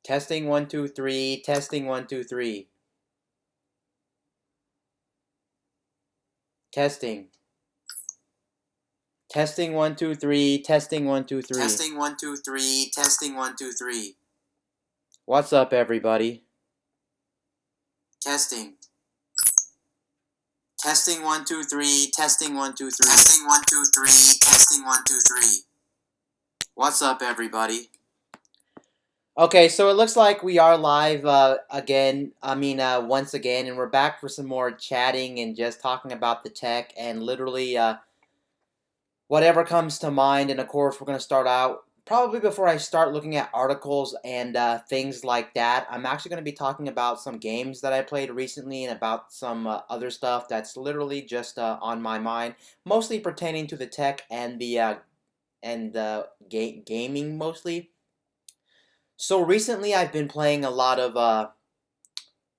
Testing 1 2 3. Testing 1 2 3. Testing. Testing 1 2 3. Testing 1 2 3. Testing 1 2 3. Testing 1 2 3. What's up, everybody? Testing. Testing 1 2 3. Testing 1 2 3. Testing 1 2 3. Testing 1 2 3. What's up, everybody? Okay, so it looks like we are live again. Once again, and we're back for some more chatting and just talking about the tech and literally whatever comes to mind. And of course, we're going to start out probably before I start looking at articles and things like that. I'm actually going to be talking about some games that I played recently and about some other stuff that's literally just on my mind, mostly pertaining to the tech and the gaming mostly. So recently, I've been playing a lot of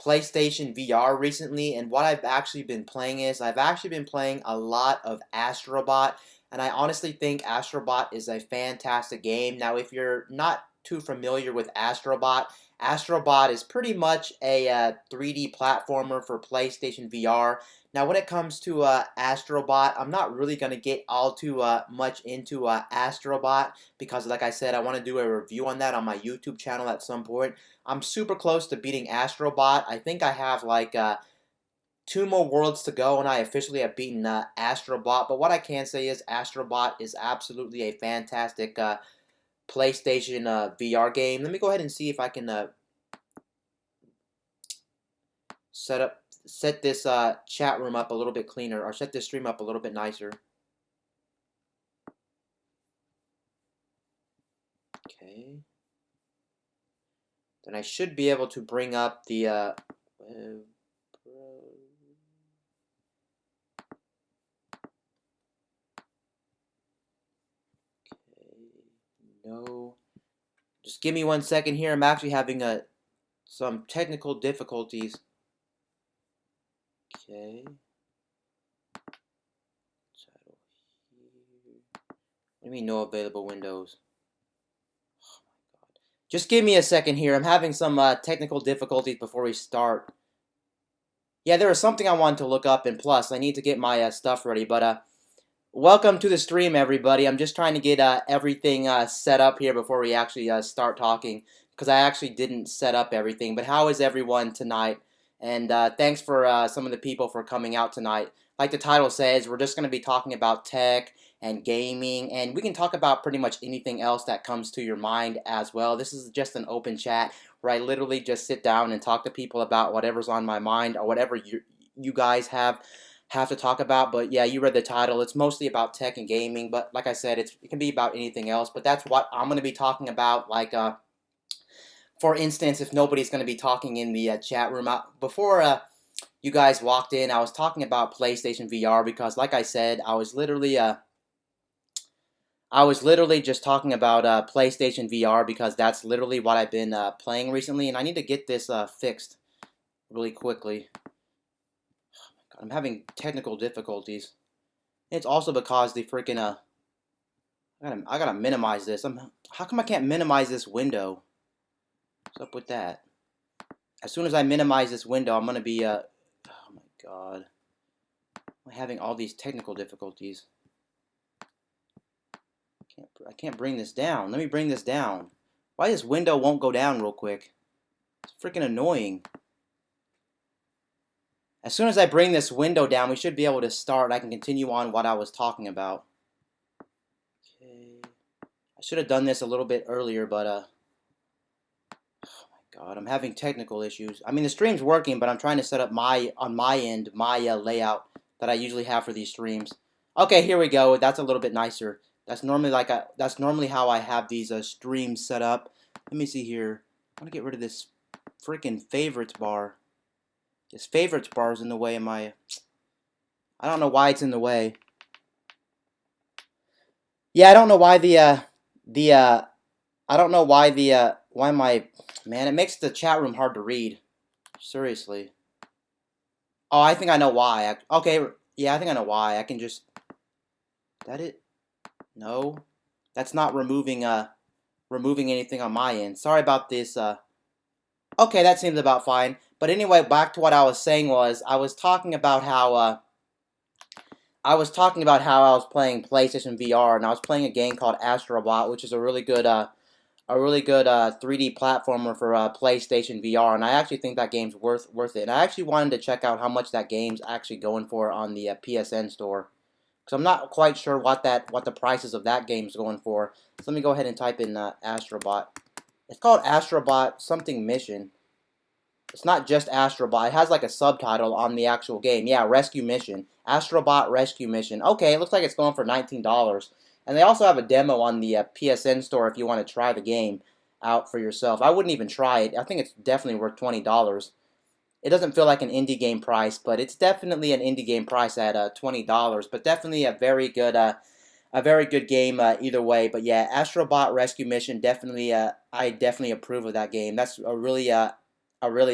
PlayStation VR recently, and what I've actually been playing is I've actually been playing a lot of Astrobot, and I honestly think Astrobot is a fantastic game. Now, if you're not too familiar with Astrobot, Astrobot is pretty much a 3D platformer for PlayStation VR. Now, when it comes to Astrobot, I'm not really going to get all too much into Astrobot because, like I said, I want to do a review on that on my YouTube channel at some point. I'm super close to beating Astrobot. I think I have like 2 more worlds to go, and I officially have beaten Astrobot. But what I can say is Astrobot is absolutely a fantastic PlayStation VR game. Let me go ahead and see if I can set this chat room up a little bit cleaner, or set this stream up a little bit nicer. Okay. Then I should be able to bring up the no. Just give me 1 second here. I'm actually having some technical difficulties. Okay. Title here. What do you mean no available windows? Oh my god. Just give me a second here. I'm having some technical difficulties before we start. Yeah, there was something I wanted to look up, and plus, I need to get my stuff ready, but welcome to the stream, everybody. I'm just trying to get everything set up here before we actually start talking, because I actually didn't set up everything. But how is everyone tonight? And thanks for some of the people for coming out tonight. Like the title says, we're just going to be talking about tech and gaming, and we can talk about pretty much anything else that comes to your mind as well. This is just an open chat where I literally just sit down and talk to people about whatever's on my mind or whatever you guys have to talk about. But yeah, you read the title. It's mostly about tech and gaming, but like I said, it can be about anything else. But that's what I'm going to be talking about. Like, for instance, if nobody's going to be talking in the chat room, before you guys walked in, I was talking about PlayStation VR because, like I said, I was literally just talking about PlayStation VR because that's literally what I've been playing recently, and I need to get this fixed really quickly. I'm having technical difficulties. It's also because the freaking I gotta minimize this. How come I can't minimize this window? What's up with that? As soon as I minimize this window, I'm gonna be oh my god, I'm having all these technical difficulties. I can't bring this down. Let me bring this down. Why this window won't go down real quick? It's freaking annoying. As soon as I bring this window down, we should be able to start. I can continue on what I was talking about. Okay. I should have done this a little bit earlier, but oh my god, I'm having technical issues. I mean, the stream's working, but I'm trying to set up on my end my layout that I usually have for these streams. Okay, here we go. That's a little bit nicer. That's normally how I have these streams set up. Let me see here. I want to get rid of this freaking favorites bar. This favorites bar is in the way of my... I don't know why it's in the way. Yeah, I don't know why I don't know why my... Man, it makes the chat room hard to read. Seriously. Oh, I think I know why. Okay, yeah, I think I know why. I can just... Is that it? No. That's not removing anything on my end. Sorry about this, Okay, that seems about fine. But anyway, back to what I was saying was I was talking about how I was playing PlayStation VR and I was playing a game called Astrobot, which is a really good 3D platformer for PlayStation VR, and I actually think that game's worth it. And I actually wanted to check out how much that game's actually going for on the PSN store, because I'm not quite sure what the prices of that game's going for. So let me go ahead and type in Astrobot. It's called Astrobot something mission. It's not just Astrobot. It has like a subtitle on the actual game. Yeah, Rescue Mission. Astrobot Rescue Mission. Okay, it looks like it's going for $19. And they also have a demo on the PSN store if you want to try the game out for yourself. I wouldn't even try it. I think it's definitely worth $20. It doesn't feel like an indie game price, but it's definitely an indie game price at $20. But definitely a very good game either way. But yeah, Astrobot Rescue Mission definitely I definitely approve of that game. That's a really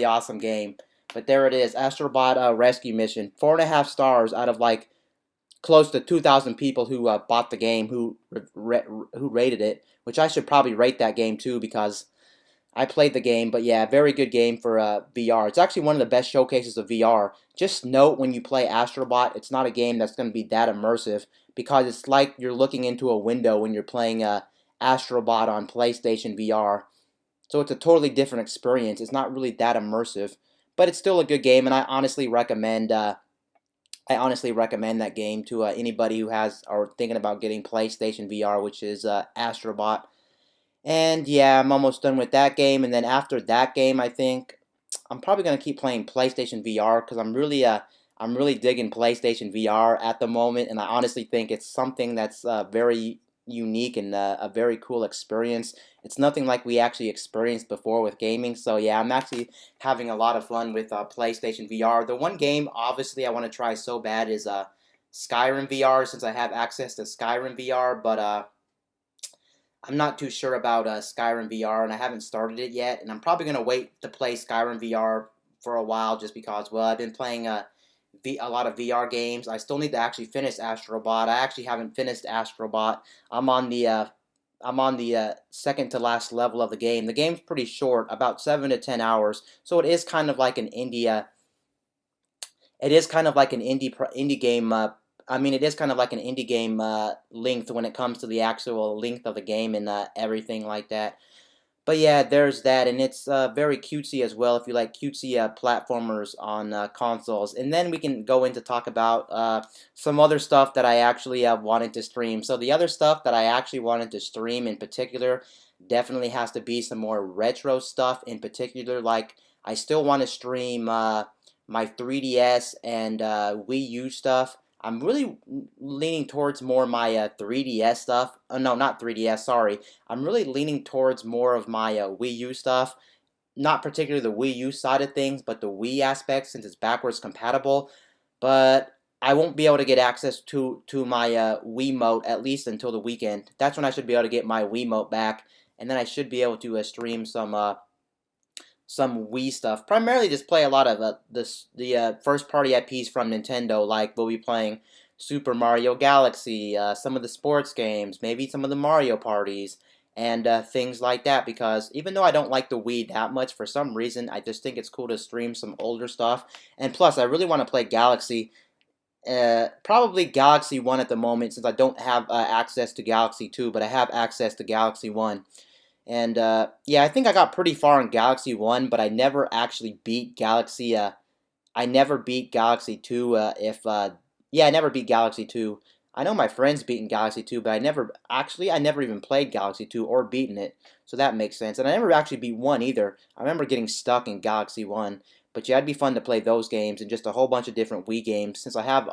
awesome game. But there it is, Astrobot Rescue Mission. 4.5 stars out of like close to 2,000 people who bought the game, who rated it. Which I should probably rate that game too because I played the game. But yeah, very good game for VR. It's actually one of the best showcases of VR. Just note when you play Astrobot, it's not a game that's going to be that immersive because it's like you're looking into a window when you're playing Astrobot on PlayStation VR. So it's a totally different experience. It's not really that immersive, but it's still a good game, and I honestly recommend that game to anybody who has or thinking about getting PlayStation VR, which is Astrobot. And yeah, I'm almost done with that game, and then after that game, I think I'm probably gonna keep playing PlayStation VR because I'm really digging PlayStation VR at the moment, and I honestly think it's something that's very unique and a very cool experience. It's nothing like we actually experienced before with gaming. So yeah, I'm actually having a lot of fun with PlayStation VR. The one game, obviously, I want to try so bad is Skyrim VR since I have access to Skyrim VR, but I'm not too sure about Skyrim VR, and I haven't started it yet. And I'm probably gonna wait to play Skyrim VR for a while, just because. Well, I've been playing a lot of VR games. I still need to actually finish Astrobot. I actually haven't finished Astrobot. I'm on the uh, I'm on the second to last level of the game. The game's pretty short, about 7 to 10 hours. So it is kind of like an indie. It is kind of like an indie game. I mean, it is kind of like an indie game length when it comes to the actual length of the game and everything like that. But yeah, there's that, and it's very cutesy as well if you like cutesy platformers on consoles. And then we can go into talk about some other stuff that I actually wanted to stream. So the other stuff that I actually wanted to stream in particular definitely has to be some more retro stuff in particular. Like, I still want to stream my 3DS and Wii U stuff. I'm really leaning towards more my 3DS stuff. No, not 3DS, sorry. I'm really leaning towards more of my Wii U stuff. Not particularly the Wii U side of things, but the Wii aspect since it's backwards compatible. But I won't be able to get access to my Wiimote at least until the weekend. That's when I should be able to get my Wiimote back, and then I should be able to stream some Wii stuff. Primarily, just play a lot of the first party IPs from Nintendo. Like we'll be playing Super Mario Galaxy, some of the sports games, maybe some of the Mario parties, and things like that. Because even though I don't like the Wii that much, for some reason I just think it's cool to stream some older stuff. And plus, I really want to play Galaxy. Probably Galaxy 1 at the moment since I don't have access to Galaxy 2, but I have access to Galaxy 1. And yeah, I think I got pretty far in Galaxy 1, but I never actually beat Galaxy. I never beat Galaxy 2. Yeah, I never beat Galaxy 2. I know my friends beaten Galaxy 2, but I never even played Galaxy 2 or beaten it. So that makes sense. And I never actually beat 1 either. I remember getting stuck in Galaxy 1. But yeah, it'd be fun to play those games and just a whole bunch of different Wii games. Since I have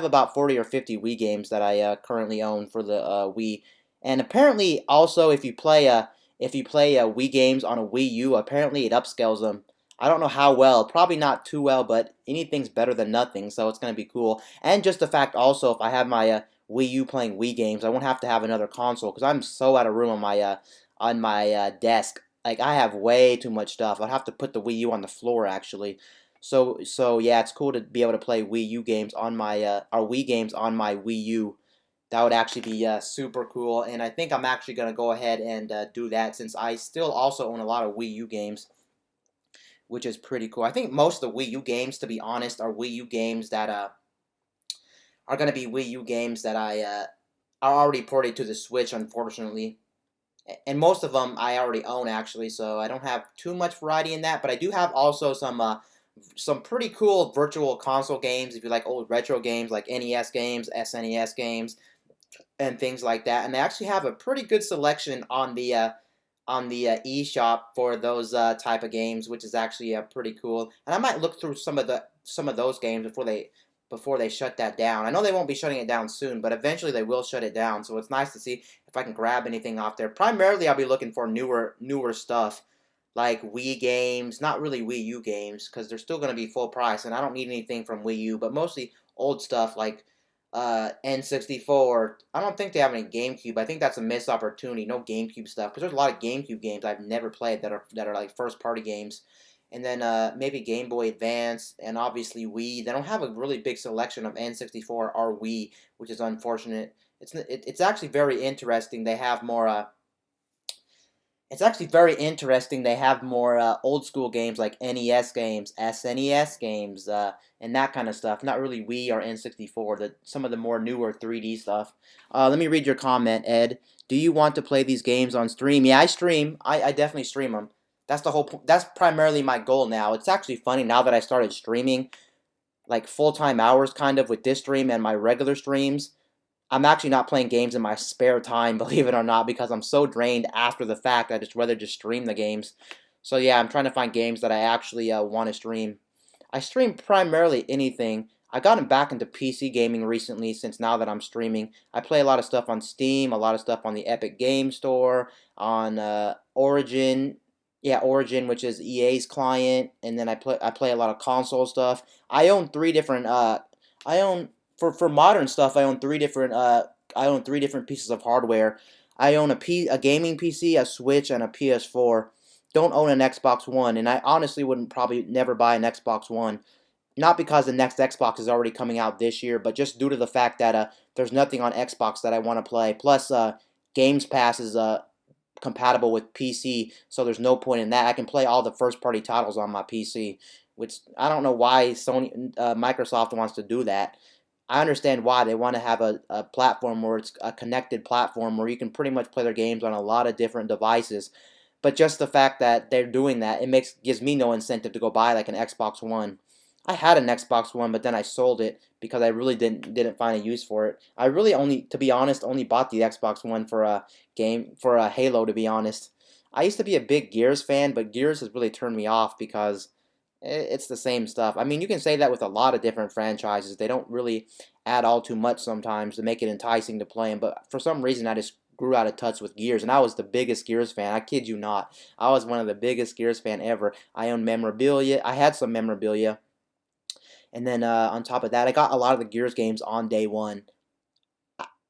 about 40 or 50 Wii games that I currently own for the Wii. And apparently, also, if you play Wii games on a Wii U, apparently it upscales them. I don't know how well, probably not too well, but anything's better than nothing, so it's gonna be cool. And just the fact, also, if I have my Wii U playing Wii games, I won't have to have another console because I'm so out of room on my desk. Like I have way too much stuff. I'd have to put the Wii U on the floor actually. So yeah, it's cool to be able to play Wii U games on my or Wii games on my Wii U. That would actually be super cool, and I think I'm actually going to go ahead and do that since I still also own a lot of Wii U games. which is pretty cool. I think most of the Wii U games, to be honest, are Wii U games that are gonna be Wii U games that are already ported to the Switch, unfortunately. And most of them I already own actually, so I don't have too much variety in that. But I do have also some pretty cool virtual console games if you like old retro games like NES games, SNES games, and things like that. And they actually have a pretty good selection on the eShop for those type of games, which is actually pretty cool. And I might look through some of those games before they shut that down. I know they won't be shutting it down soon, but eventually they will shut it down. So it's nice to see if I can grab anything off there. Primarily, I'll be looking for newer stuff like Wii games, not really Wii U games, because they're still going to be full price, and I don't need anything from Wii U, but mostly old stuff like N64. I don't think they have any GameCube. I think that's a missed opportunity. No GameCube stuff, because there's a lot of GameCube games I've never played that are like first party games. And then maybe Game Boy Advance, and obviously Wii. They don't have a really big selection of N64 or Wii, which is unfortunate. It's actually very interesting. They have more. It's actually very interesting. They have more old school games like NES games, SNES games, and that kind of stuff. Not really Wii or N64. Some of the more newer 3D stuff. Let me read your comment, Ed. Do you want to play these games on stream? Yeah, I stream. I definitely stream them. That's the whole. That's primarily my goal now. It's actually funny now that I started streaming, like full-time hours, kind of with this stream and my regular streams. I'm actually not playing games in my spare time, believe it or not, because I'm so drained after the fact. I just rather just stream the games. So yeah, I'm trying to find games that I actually want to stream. I stream primarily anything. I gotten back into PC gaming recently since now that I'm streaming. I play a lot of stuff on Steam, a lot of stuff on the Epic Game Store, on Origin. Yeah, Origin, which is EA's client, and then I play a lot of console stuff. I own three different I own for modern stuff. I own three different pieces of hardware. I own a gaming PC, a Switch, and a PS4. Don't own an Xbox One, and I honestly wouldn't probably never buy an Xbox One. Not because the next Xbox is already coming out this year, but just due to the fact that there's nothing on Xbox that I want to play. Plus, Games Pass is compatible with PC, so there's no point in that. I can play all the first-party titles on my PC, which I don't know why Microsoft wants to do that. I understand why they want to have a platform where it's a connected platform where you can pretty much play their games on a lot of different devices. But just the fact that they're doing that, gives me no incentive to go buy like an Xbox One. I had an Xbox One, but then I sold it because I really didn't find a use for it. I really only, to be honest, only bought the Xbox One for a Halo. To be honest, I used to be a big Gears fan, but Gears has really turned me off because it's the same stuff. I mean, you can say that with a lot of different franchises. They don't really add all too much sometimes to make it enticing to play them. But for some reason, I just grew out of touch with Gears, and I was the biggest Gears fan. I kid you not. I was one of the biggest Gears fan ever. I owned memorabilia. I had some memorabilia. And then on top of that, I got a lot of the Gears games on day one.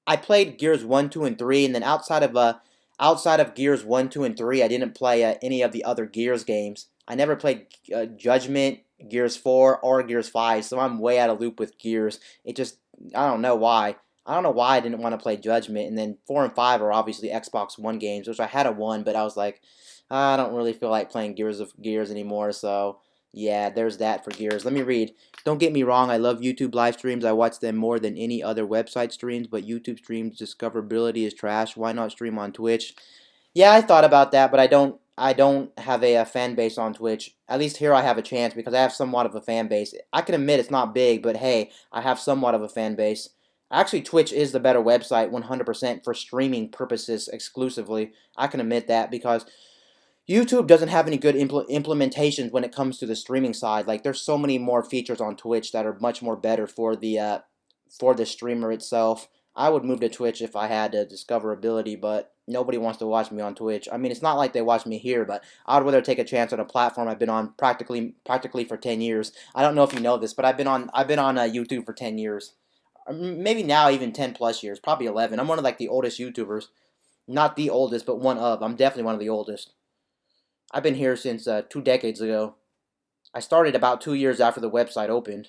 I played Gears 1, 2, and 3, and then outside of Gears 1, 2, and 3, I didn't play any of the other Gears games. I never played Judgment, Gears 4, or Gears 5, so I'm way out of loop with Gears. It just, I don't know why. I don't know why I didn't want to play Judgment, and then 4 and 5 are obviously Xbox One games, which I had a 1, but I was like, I don't really feel like playing Gears anymore, so yeah, there's that for Gears. Let me read. Don't get me wrong, I love YouTube live streams. I watch them more than any other website streams, but YouTube streams discoverability is trash. Why not stream on Twitch? Yeah, I thought about that, but I don't have a fan base on Twitch. At least here I have a chance because I have somewhat of a fan base. I can admit it's not big, but hey, I have somewhat of a fan base. Actually, Twitch is the better website 100% for streaming purposes exclusively. I can admit that because YouTube doesn't have any good implementations when it comes to the streaming side. Like, there's so many more features on Twitch that are much more better for the streamer itself. I would move to Twitch if I had discoverability, but nobody wants to watch me on Twitch. I mean, it's not like they watch me here, but I'd rather take a chance on a platform I've been on practically for 10 years. I don't know if you know this, but I've been on YouTube for 10 years. Maybe now even 10 plus years, probably 11. I'm one of like the oldest YouTubers. Not the oldest, but one of. I'm definitely one of the oldest. I've been here since 2 decades ago. I started about 2 years after the website opened.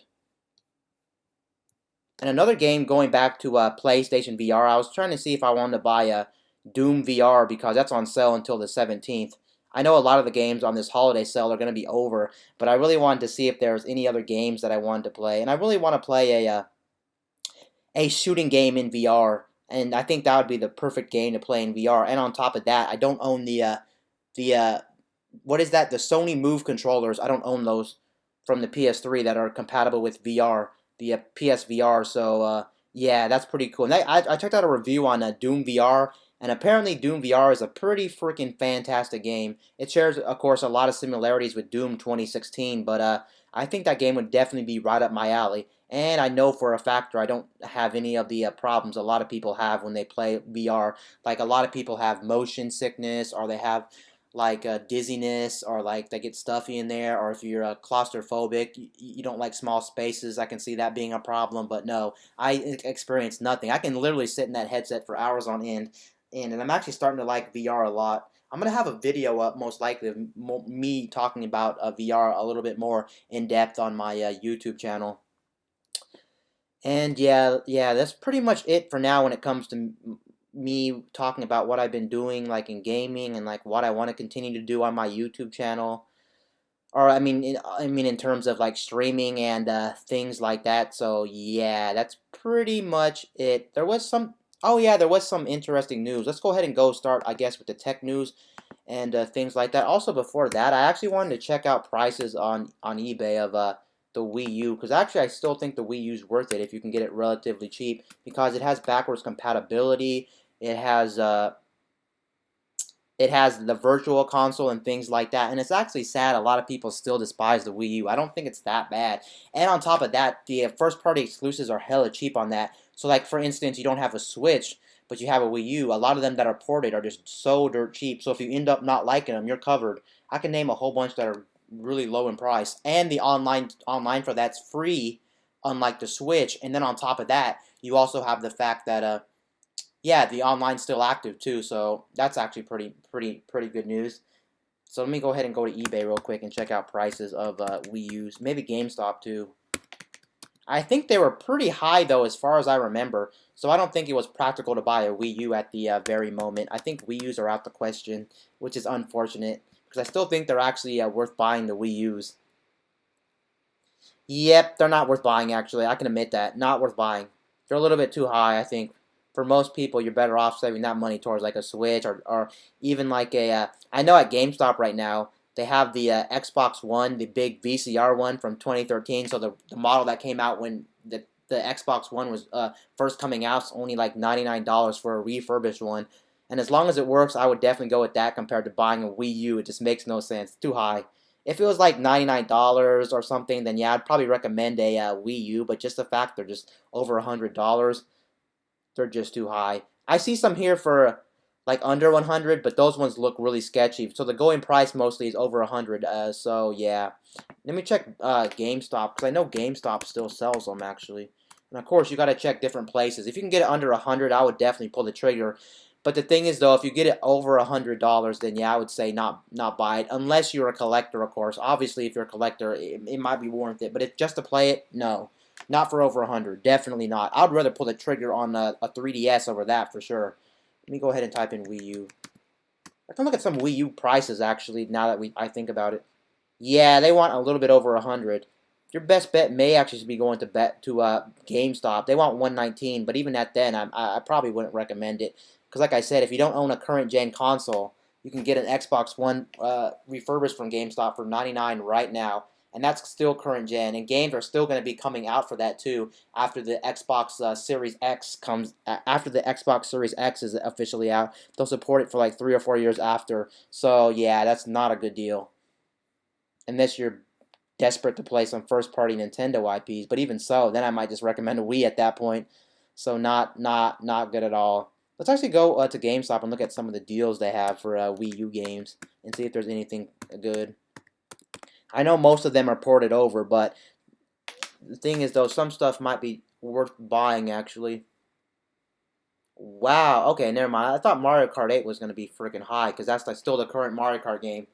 And another game going back to PlayStation VR, I was trying to see if I wanted to buy Doom VR because that's on sale until the 17th. I know a lot of the games on this holiday sale are going to be over, but I really wanted to see if there was any other games that I wanted to play, and I really want to play a shooting game in VR, and I think that would be the perfect game to play in VR. And on top of that, I don't own the what is that? The Sony Move controllers. I don't own those from the PS3 that are compatible with VR, the PSVR. So yeah, that's pretty cool. And I checked out a review on Doom VR, and apparently Doom VR is a pretty freaking fantastic game. It shares, of course, a lot of similarities with Doom 2016, but I think that game would definitely be right up my alley. And I know for a factor I don't have any of the problems a lot of people have when they play VR. Like a lot of people have motion sickness, or they have like dizziness, or like they get stuffy in there, or if you're claustrophobic, you don't like small spaces. I can see that being a problem, but no, I experience nothing. I can literally sit in that headset for hours on end, and I'm actually starting to like VR a lot. I'm gonna have a video up most likely of me talking about VR a little bit more in depth on my YouTube channel. And yeah, that's pretty much it for now when it comes to me talking about what I've been doing, like in gaming, and like what I want to continue to do on my YouTube channel. Or I mean, in terms of like streaming and things like that. So yeah, that's pretty much it. Oh yeah, there was some interesting news. Let's go ahead and go start, I guess, with the tech news and things like that. Also, before that, I actually wanted to check out prices on eBay of the Wii U, because actually I still think the Wii U is worth it if you can get it relatively cheap, because it has backwards compatibility. It has it has the virtual console and things like that, and it's actually sad a lot of people still despise the Wii U. I don't think it's that bad. And on top of that, the first party exclusives are hella cheap on that. So like for instance, you don't have a Switch, but you have a Wii U. A lot of them that are ported are just so dirt cheap. So if you end up not liking them, you're covered. I can name a whole bunch that are really low in price, and the online for that's free, unlike the Switch. And then on top of that, you also have the fact that yeah, the online's still active too, so that's actually pretty good news. So let me go ahead and go to eBay real quick and check out prices of Wii U's. Maybe GameStop too. I think they were pretty high though, as far as I remember. So I don't think it was practical to buy a Wii U at the very moment. I think Wii U's are out the question, which is unfortunate, because I still think they're actually worth buying, the Wii U's. Yep, they're not worth buying actually. I can admit that. Not worth buying. They're a little bit too high, I think. For most people, you're better off saving that money towards like a Switch, or even like a. I know at GameStop right now they have the Xbox One, the big VCR one from 2013. So the model that came out when the Xbox One was first coming out is only like $99 for a refurbished one. And as long as it works, I would definitely go with that compared to buying a Wii U. It just makes no sense. Too high. If it was like $99 or something, then yeah, I'd probably recommend a Wii U. But just the fact they're just over $100, they're just too high. I see some here for like under 100, but those ones look really sketchy. So the going price mostly is over 100. So yeah, let me check GameStop, because I know GameStop still sells them actually. And of course, you got to check different places. If you can get it under 100, I would definitely pull the trigger. But the thing is, though, if you get it over $100, then yeah, I would say not buy it, unless you're a collector, of course. Obviously, if you're a collector, it might be worth it. But if just to play it, no, not for over 100. Definitely not. I'd rather pull the trigger on a 3DS over that for sure. Let me go ahead and type in Wii U. I can look at some Wii U prices actually. Now that I think about it, yeah, they want a little bit over 100. Your best bet may actually be going to GameStop. They want 119, but even at then, I probably wouldn't recommend it, because like I said, if you don't own a current gen console, you can get an Xbox One refurbished from GameStop for 99 right now, and that's still current gen. And games are still going to be coming out for that too after the Xbox Series X comes. After the Xbox Series X is officially out, they'll support it for like 3 or 4 years after. So yeah, that's not a good deal unless you're desperate to play some first-party Nintendo IPs. But even so, then I might just recommend a Wii at that point. So not good at all. Let's actually go to GameStop and look at some of the deals they have for Wii U games and see if there's anything good. I know most of them are ported over, but the thing is, though, some stuff might be worth buying actually. Wow. Okay, never mind. I thought Mario Kart 8 was going to be freaking high, because that's like still the current Mario Kart game.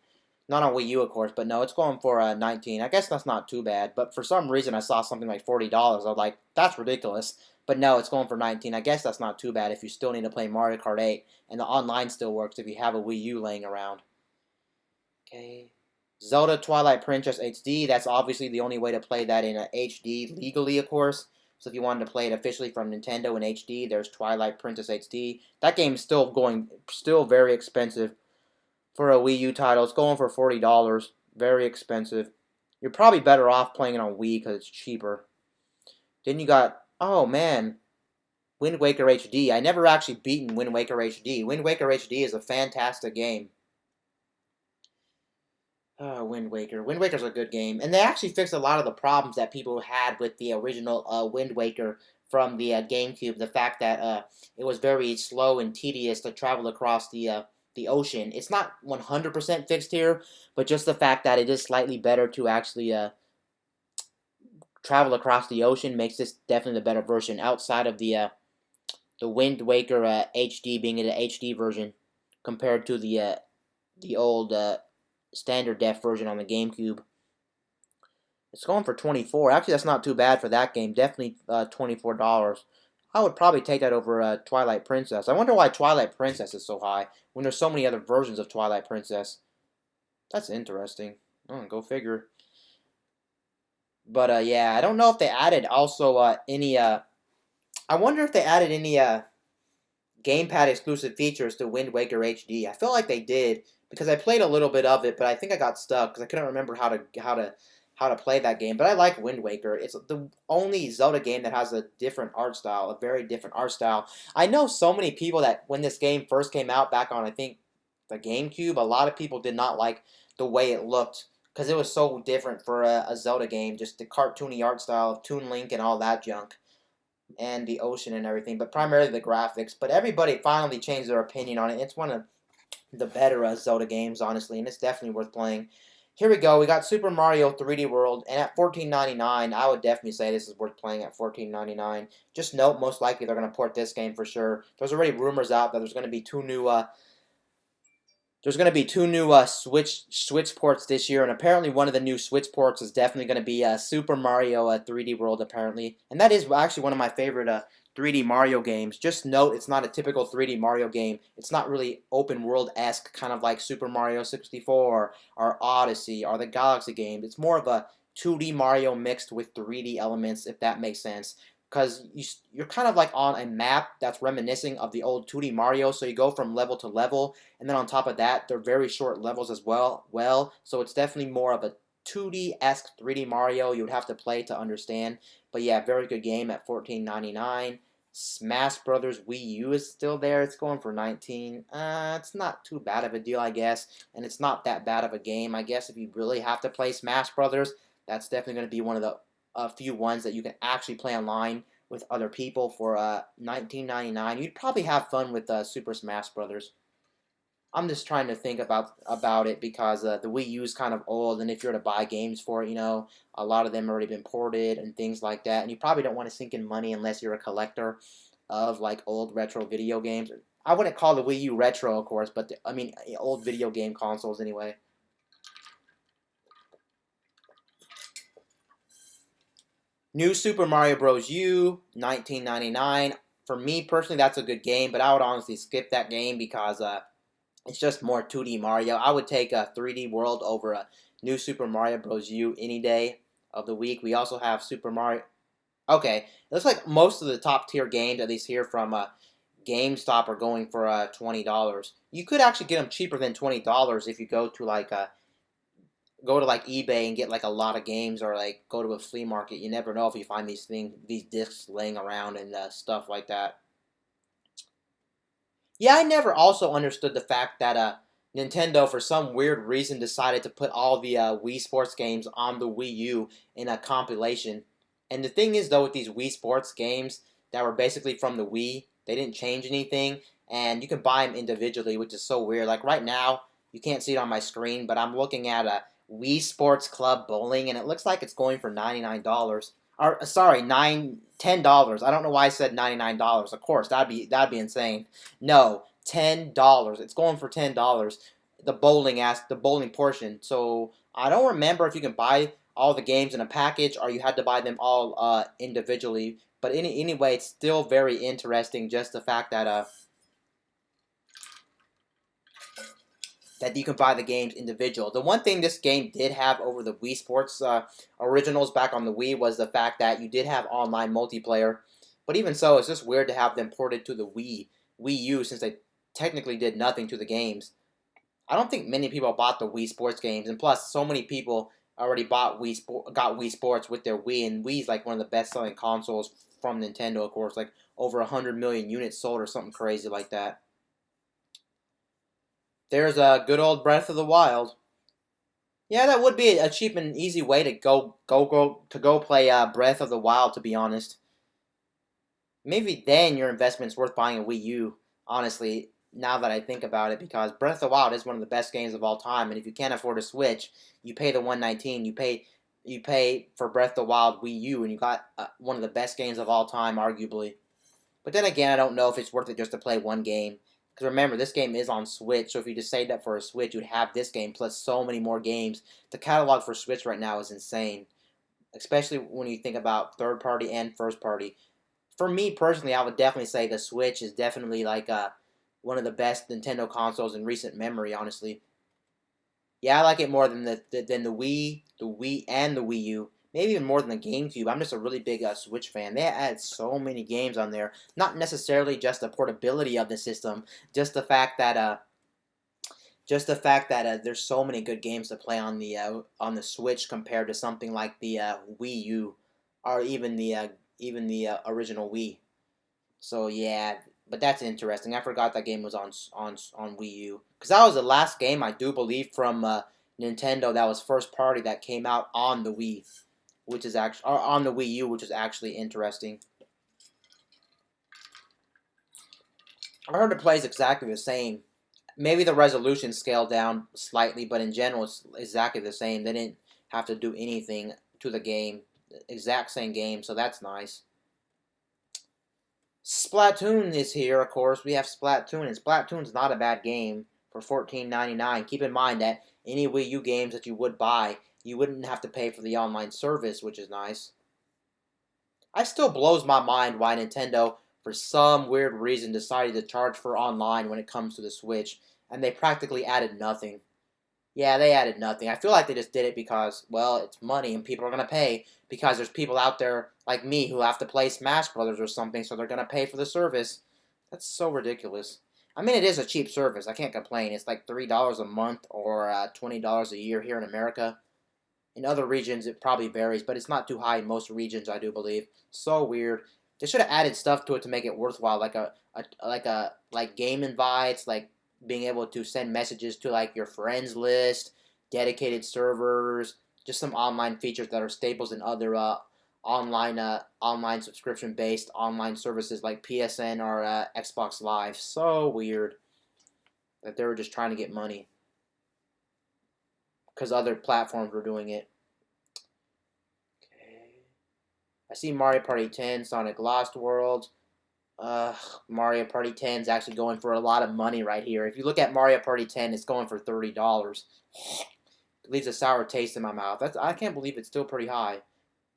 Not on Wii U, of course, but no, it's going for 19. I guess that's not too bad, but for some reason I saw something like $40. I was like, that's ridiculous. But no, it's going for 19. I guess that's not too bad if you still need to play Mario Kart 8, and the online still works if you have a Wii U laying around. Okay. Zelda Twilight Princess HD. That's obviously the only way to play that in a HD legally, of course. So if you wanted to play it officially from Nintendo in HD, there's Twilight Princess HD. That game's still very expensive for a Wii U title. It's going for $40. Very expensive. You're probably better off playing it on Wii because it's cheaper. Then you got, oh man, Wind Waker HD. I never actually beaten Wind Waker HD. Wind Waker HD is a fantastic game. Wind Waker. Wind Waker's a good game, and they actually fixed a lot of the problems that people had with the original Wind Waker from the GameCube. The fact that it was very slow and tedious to travel across the ocean. It's not 100% fixed here, but just the fact that it is slightly better to actually travel across the ocean makes this definitely the better version. Outside of the Wind Waker HD being in the HD version compared to the old standard def version on the GameCube. It's going for $24. Actually, that's not too bad for that game. Definitely $24. I would probably take that over Twilight Princess. I wonder why Twilight Princess is so high when there's so many other versions of Twilight Princess. That's interesting. Oh, go figure. But yeah, I don't know if they added also any. I wonder if they added any gamepad exclusive features to Wind Waker HD. I feel like they did because I played a little bit of it, but I think I got stuck because I couldn't remember how to play that game. But I like Wind Waker. It's the only Zelda game that has a different art style, a very different art style. I know so many people that when this game first came out back on I think the GameCube, a lot of people did not like the way it looked because it was so different for a Zelda game, just the cartoony art style of Toon Link and all that junk and the ocean and everything, but primarily the graphics. But everybody finally changed their opinion on it. It's one of the better Zelda games, honestly, and it's definitely worth playing. Here we go. We got Super Mario 3D World, and at $14.99, I would definitely say this is worth playing at $14.99. Just note, most likely they're going to port this game for sure. There's already rumors out that there's going to be two new Switch ports this year, and apparently one of the new Switch ports is definitely going to be Super Mario 3D World, apparently. And that is actually one of my favorite 3D Mario games. Just note, it's not a typical 3D Mario game. It's not really open world-esque, kind of like Super Mario 64 or Odyssey or the Galaxy game. It's more of a 2D Mario mixed with 3D elements, if that makes sense. Because you're kind of like on a map that's reminiscent of the old 2D Mario, so you go from level to level, and then on top of that, they're very short levels as well. So it's definitely more of a 2D-esque 3D Mario you would have to play to understand. But yeah, very good game at $14.99. Smash Brothers Wii U is still there. It's going for $19. It's not too bad of a deal, I guess, and it's not that bad of a game. I guess if you really have to play Smash Brothers, that's definitely going to be one of the few ones that you can actually play online with other people for $19.99. You'd probably have fun with Super Smash Brothers. I'm just trying to think about it because the Wii U is kind of old, and if you're to buy games for it, a lot of them already been ported and things like that, and you probably don't want to sink in money unless you're a collector of like old retro video games. I wouldn't call the Wii U retro, of course, but I mean old video game consoles anyway. New Super Mario Bros. U, $19.99. For me personally, that's a good game, but I would honestly skip that game because it's just more 2D Mario. I would take a 3D World over a New Super Mario Bros. U any day of the week. We also have Super Mario. Okay, it looks like most of the top tier games, at least here from GameStop, are going for $20. You could actually get them cheaper than $20 if you go to like eBay and get like a lot of games, or like go to a flea market. You never know if you find these discs laying around and stuff like that. Yeah, I never also understood the fact that Nintendo, for some weird reason, decided to put all the Wii Sports games on the Wii U in a compilation. And the thing is, though, with these Wii Sports games that were basically from the Wii, they didn't change anything, and you can buy them individually, which is so weird. Like right now, you can't see it on my screen, but I'm looking at a Wii Sports Club Bowling, and it looks like it's going for $99. Or sorry, $10. I don't know why I said $99. Of course, that'd be insane. No, $10. It's going for $10. The bowling portion. So I don't remember if you can buy all the games in a package or you had to buy them all individually. But anyway, it's still very interesting. Just the fact that that you can buy the games individual. The one thing this game did have over the Wii Sports originals back on the Wii was the fact that you did have online multiplayer. But even so, it's just weird to have them ported to the Wii U since they technically did nothing to the games. I don't think many people bought the Wii Sports games, and plus, so many people already got Wii Sports with their Wii, and Wii's like one of the best-selling consoles from Nintendo, of course, like over 100 million units sold or something crazy like that. There's a good old Breath of the Wild. Yeah, that would be a cheap and easy way to go play Breath of the Wild. To be honest, maybe then your investment's worth buying a Wii U. Honestly, now that I think about it, because Breath of the Wild is one of the best games of all time, and if you can't afford a Switch, you pay the $119. You pay for Breath of the Wild Wii U, and you got one of the best games of all time, arguably. But then again, I don't know if it's worth it just to play one game. Because remember, this game is on Switch, so if you just saved up for a Switch, you'd have this game plus so many more games. The catalog for Switch right now is insane, especially when you think about third party and first party. For me personally, I would definitely say the Switch is definitely like one of the best Nintendo consoles in recent memory. Honestly, yeah, I like it more than the Wii, and the Wii U. Maybe even more than the GameCube. I'm just a really big Switch fan. They added so many games on there. Not necessarily just the portability of the system, just the fact that there's so many good games to play on the Switch compared to something like the Wii U, or even the original Wii. So yeah, but that's interesting. I forgot that game was on Wii U because that was the last game I do believe from Nintendo that was first party that came out on the Wii, which is actually or on the Wii U, which is actually interesting. I heard it plays exactly the same. Maybe the resolution scaled down slightly, but in general, it's exactly the same. They didn't have to do anything to the game. Exact same game, so that's nice. Splatoon is here, of course. We have Splatoon, and Splatoon's not a bad game for $14.99. Keep in mind that any Wii U games that you would buy, you wouldn't have to pay for the online service, which is nice. I still blows my mind why Nintendo, for some weird reason, decided to charge for online when it comes to the Switch, and they practically added nothing. Yeah, they added nothing. I feel like they just did it because, well, it's money and people are gonna pay because there's people out there like me who have to play Smash Brothers or something, so they're gonna pay for the service. That's so ridiculous. I mean, it is a cheap service. I can't complain. It's like $3 a month or $20 a year here in America. In other regions, it probably varies, but it's not too high in most regions, I do believe. So weird. They should have added stuff to it to make it worthwhile, like game invites, like being able to send messages to like your friends list, dedicated servers, just some online features that are staples in other online subscription based online services like PSN or Xbox Live. So weird that they were just trying to get money because other platforms were doing it. Okay. I see Mario Party 10, Sonic Lost World. Mario Party 10 is actually going for a lot of money right here. If you look at Mario Party 10, it's going for $30. It leaves a sour taste in my mouth. I can't believe it's still pretty high.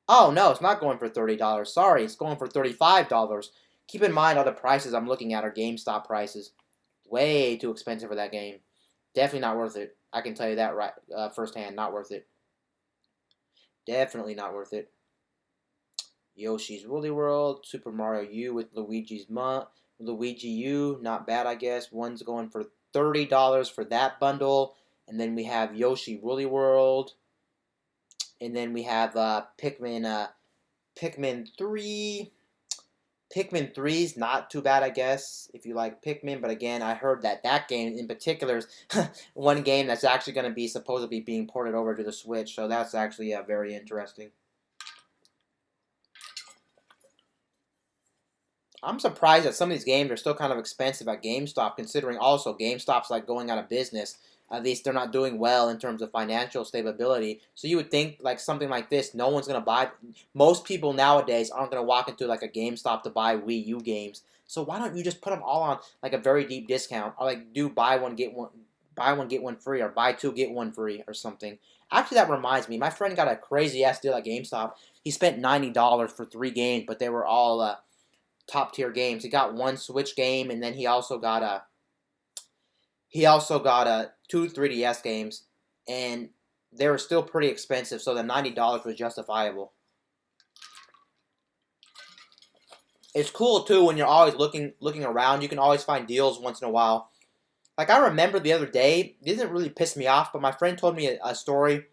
Oh no, it's not going for $30. Sorry, it's going for $35. Keep in mind all the prices I'm looking at are GameStop prices. Way too expensive for that game. Definitely not worth it. I can tell you that right firsthand. Not worth it. Definitely not worth it. Yoshi's Woolly World, Super Mario U with Luigi U, not bad I guess. One's going for $30 for that bundle, and then we have Yoshi Woolly World, and then we have Pikmin 3. Pikmin 3 is not too bad, I guess, if you like Pikmin, but again, I heard that game in particular is one game that's actually going to be supposedly being ported over to the Switch, so that's actually very interesting. I'm surprised that some of these games are still kind of expensive at GameStop, considering also GameStop's like going out of business. At least they're not doing well in terms of financial stability. So you would think like something like this, no one's gonna buy. Most people nowadays aren't gonna walk into like a GameStop to buy Wii U games. So why don't you just put them all on like a very deep discount, or like do buy one get one free, or buy two get one free, or something. Actually, that reminds me, my friend got a crazy ass deal at GameStop. He spent $90 for 3 games, but they were all top tier games. He got one Switch game, and then he also got two 3DS games, and they were still pretty expensive, so the $90 was justifiable. It's cool too when you're always looking around. You can always find deals once in a while. Like I remember the other day, it didn't really piss me off, but my friend told me a story,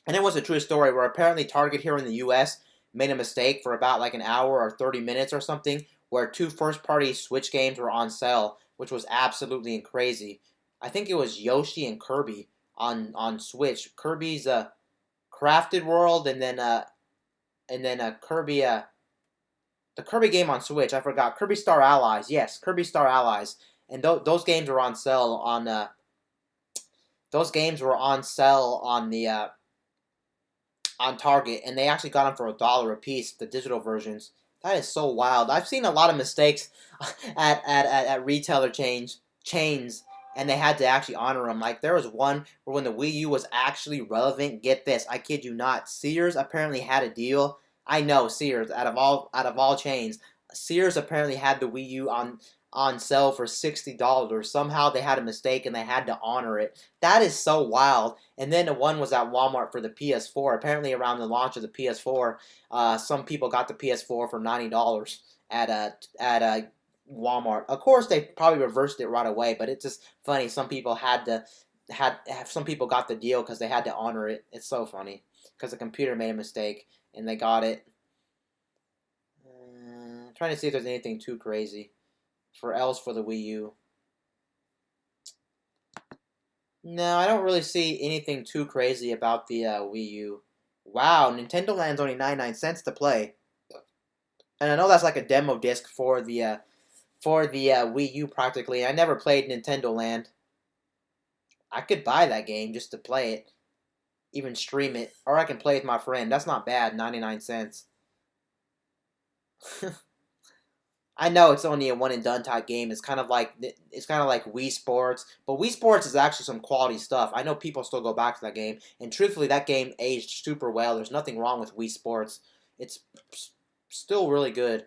and it was a true story where apparently Target here in the U.S. made a mistake for about like an hour or 30 minutes or something, where two first-party Switch games were on sale, which was absolutely crazy. I think it was Yoshi and Kirby on Switch. Kirby's Crafted World, and then Kirby the Kirby game on Switch. I forgot Kirby Star Allies. Yes, Kirby Star Allies, and those games were on sale on the on Target, and they actually got them for $1 a piece, the digital versions. That is so wild. I've seen a lot of mistakes at retailer chains, and they had to actually honor them. Like there was one where when the Wii U was actually relevant. Get this, I kid you not. Sears apparently had a deal. I know Sears out of all chains, Sears apparently had the Wii U on sale for $60. Somehow they had a mistake and they had to honor it. That is so wild. And then the one was at Walmart for the PS4. Apparently around the launch of the PS4, some people got the PS4 for $90 at Walmart. Of course, they probably reversed it right away, but it's just funny. Some people some people got the deal because they had to honor it. It's so funny because the computer made a mistake and they got it. Trying to see if there's anything too crazy for the Wii U. No, I don't really see anything too crazy about the Wii U. Wow, Nintendo Land's only 99 cents to play, and I know that's like a demo disc for the Wii U practically. I never played Nintendo Land. I could buy that game just to play it, even stream it, or I can play with my friend. That's not bad. 99 cents. I know it's only a one and done type game. It's kind of like Wii Sports, but Wii Sports is actually some quality stuff. I know people still go back to that game, and truthfully, that game aged super well. There's nothing wrong with Wii Sports. It's still really good.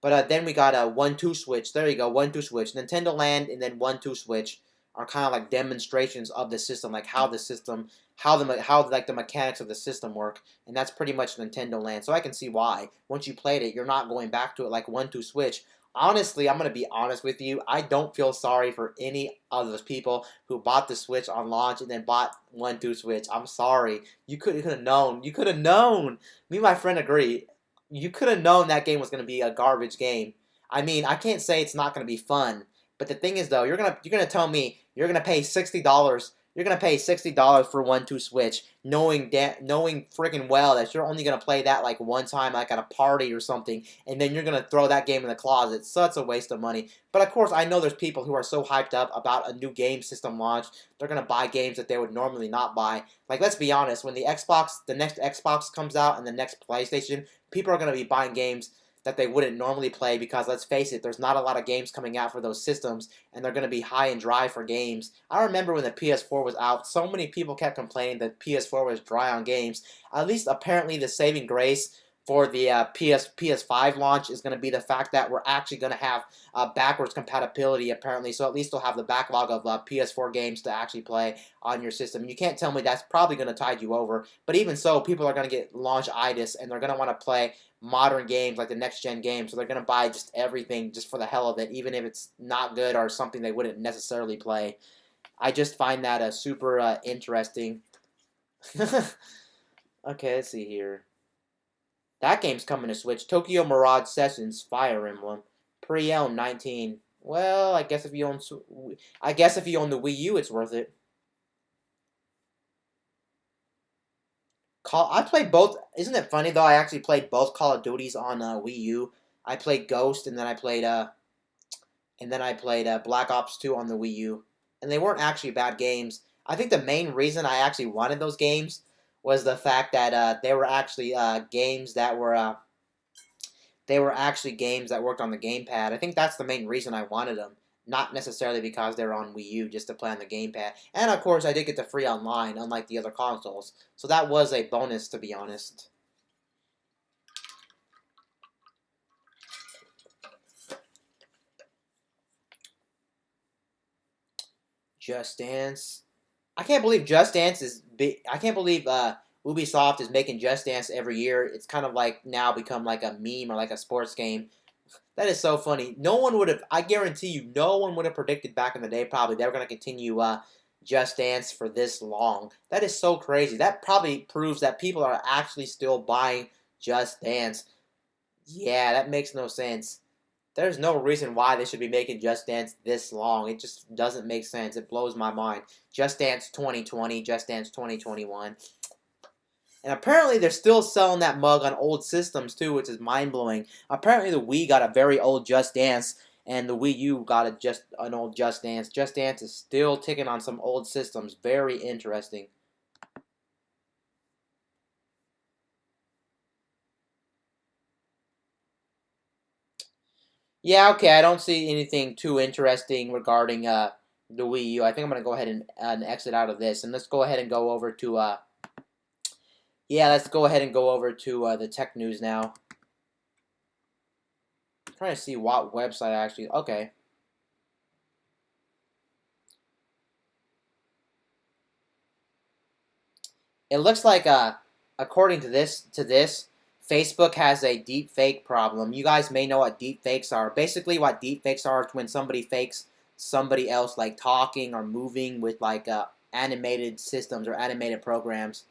But then we got a 1-2 switch. There you go, 1-2 switch. Nintendo Land and then 1-2 switch are kind of like demonstrations of the system, like how like the mechanics of the system work, and that's pretty much Nintendo Land. So I can see why once you played it, you're not going back to it like 1-2 switch. Honestly, I'm gonna be honest with you. I don't feel sorry for any of those people who bought the Switch on launch and then bought 1-2 switch. I'm sorry. You could have known. You could have known. Me and my friend agree. You could have known that game was gonna be a garbage game. I mean, I can't say it's not gonna be fun, but the thing is, though, you're gonna tell me you're gonna pay $60. You're gonna pay $60 for 1-2 switch, knowing freaking well that you're only gonna play that like one time, like at a party or something, and then you're gonna throw that game in the closet. Such a waste of money. But of course, I know there's people who are so hyped up about a new game system launch, they're gonna buy games that they would normally not buy. Like, let's be honest, when the next Xbox comes out, and the next PlayStation, people are gonna be buying games that they wouldn't normally play because, let's face it, there's not a lot of games coming out for those systems, and they're going to be high and dry for games. I remember when the PS4 was out, so many people kept complaining that PS4 was dry on games. At least apparently the saving grace for the PS5 launch is going to be the fact that we're actually going to have backwards compatibility apparently, so at least they'll have the backlog of PS4 games to actually play on your system. You can't tell me that's probably going to tide you over, but even so, people are going to get launch-itis, and they're going to want to play modern games like the next-gen games, so they're going to buy just everything just for the hell of it, even if it's not good or something they wouldn't necessarily play. I just find that super interesting. Okay, let's see here. That game's coming to Switch. Tokyo Mirage Sessions Fire Emblem. Pre-owned 19. Well, I guess if you own the Wii U, it's worth it. I played both. Isn't it funny though? I actually played both Call of Duties on Wii U. I played Ghost, and then I played Black Ops 2 on the Wii U, and they weren't actually bad games. I think the main reason I actually wanted those games was the fact that they were actually games that worked on the gamepad. I think that's the main reason I wanted them, not necessarily because they're on Wii U just to play on the gamepad. And of course, I did get the free online, unlike the other consoles, so that was a bonus, to be honest. Just Dance. I can't believe Just Dance is big. I can't believe Ubisoft is making Just Dance every year. It's kind of like now become like a meme or like a sports game. That is so funny. No one would have. I guarantee you, no one would have predicted back in the day. Probably they were going to continue Just Dance for this long. That is so crazy. That probably proves that people are actually still buying Just Dance. Yeah, that makes no sense. There's no reason why they should be making Just Dance this long. It just doesn't make sense. It blows my mind. Just Dance 2020, Just Dance 2021. And apparently they're still selling that mug on old systems too, which is mind blowing. Apparently the Wii got a very old Just Dance, and the Wii U got an old Just Dance. Just Dance is still ticking on some old systems. Very interesting. Yeah, okay. I don't see anything too interesting regarding the Wii U. I think I'm gonna go ahead and exit out of this, and let's go ahead and go over to yeah, let's go ahead and go over to the tech news now. I'm trying to see what website actually. Okay. It looks like according to this, Facebook has a deep fake problem. You guys may know what deep fakes are. Basically, what deep fakes are is when somebody fakes somebody else like talking or moving with like animated systems or animated programs,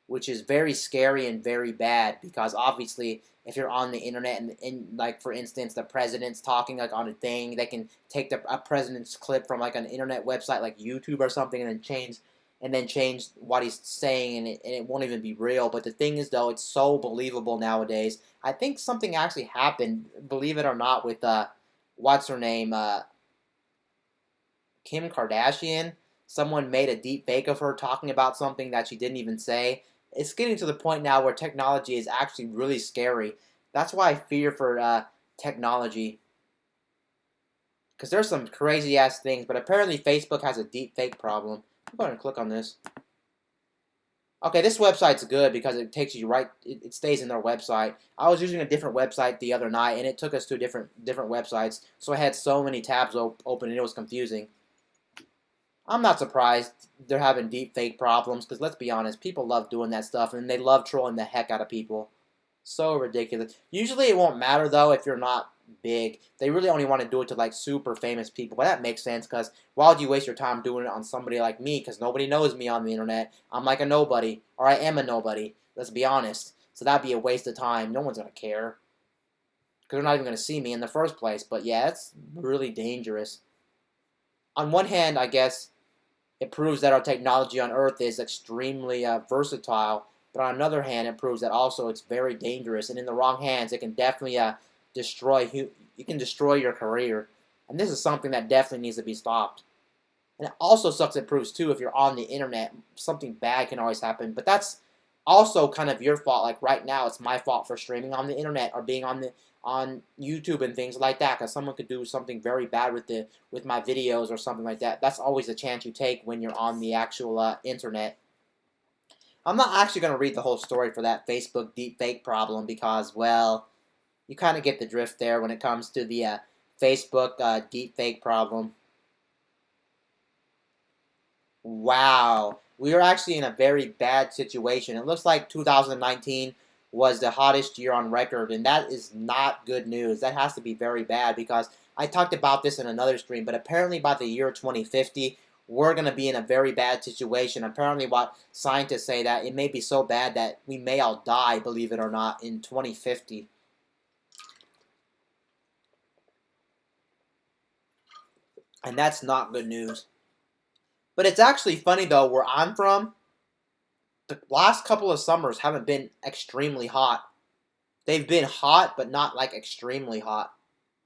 which is very scary and very bad because obviously if you're on the internet and like for instance the president's talking like on a thing, they can take a president's clip from like an internet website like YouTube or something and then change what he's saying, and it won't even be real. But the thing is though, it's so believable nowadays. I think something actually happened, believe it or not, with what's her name, Kim Kardashian. Someone made a deep fake of her talking about something that she didn't even say. It's getting to the point now where technology is actually really scary. That's why I fear for technology. Because there's some crazy ass things, but apparently Facebook has a deep fake problem. I'm going to click on this. Okay, this website's good because it takes you right. It stays in their website. I was using a different website the other night, and it took us to different websites. So I had so many tabs open, and it was confusing. I'm not surprised they're having deep fake problems because let's be honest, people love doing that stuff and they love trolling the heck out of people. So ridiculous. Usually it won't matter though if you're not big. They really only want to do it to like super famous people. But that makes sense because why would you waste your time doing it on somebody like me? Because nobody knows me on the internet. I'm like a nobody, or I am a nobody. Let's be honest. So that'd be a waste of time. No one's gonna care because they're not even gonna see me in the first place. But yeah, it's really dangerous. On one hand, I guess it proves that our technology on Earth is extremely versatile, but on another hand, it proves that also it's very dangerous, and in the wrong hands, it can definitely destroy you can destroy your career, and this is something that definitely needs to be stopped. And it also sucks. It proves too if you're on the internet, something bad can always happen, but that's also kind of your fault. Like right now, it's my fault for streaming on the internet or being on YouTube and things like that, because someone could do something very bad with my videos or something like that. That's always a chance you take when you're on the actual internet. I'm not actually going to read the whole story for that Facebook deepfake problem because, well, you kind of get the drift there when it comes to the Facebook deepfake problem. Wow. We are actually in a very bad situation. It looks like 2019 was the hottest year on record, and that is not good news. That has to be very bad because I talked about this in another stream, but apparently by the year 2050, we're going to be in a very bad situation. Apparently what scientists say that it may be so bad that we may all die, believe it or not, in 2050. And that's not good news. But it's actually funny though, where I'm from, the last couple of summers haven't been extremely hot. They've been hot, but not like extremely hot.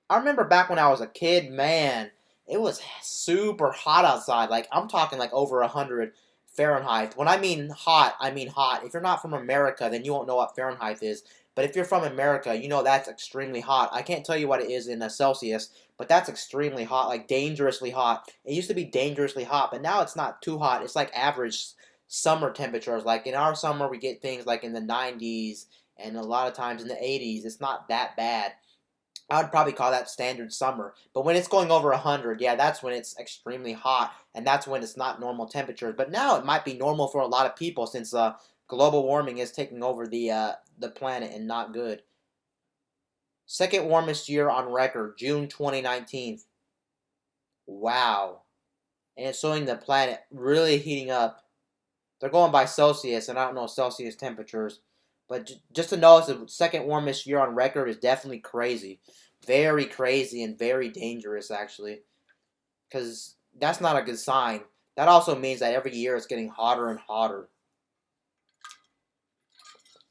I remember back when I was a kid, man, it was super hot outside. Like I'm talking like over 100 Fahrenheit. When I mean hot, I mean hot. If you're not from America, then you won't know what Fahrenheit is. But if you're from America, you know that's extremely hot. I can't tell you what it is in a Celsius, but that's extremely hot, like dangerously hot. It used to be dangerously hot, but now it's not too hot. It's like average summer temperatures. Like in our summer, we get things like in the 90s and a lot of times in the 80s. It's not that bad. I would probably call that standard summer. But when it's going over 100, yeah, that's when it's extremely hot, and that's when it's not normal temperatures. But now it might be normal for a lot of people since global warming is taking over the planet and not good. Second warmest year on record, June 2019. Wow. And it's showing the planet really heating up. They're going by Celsius, and I don't know Celsius temperatures. But just to know it's the second warmest year on record is definitely crazy. Very crazy and very dangerous, actually. Because that's not a good sign. That also means that every year it's getting hotter and hotter.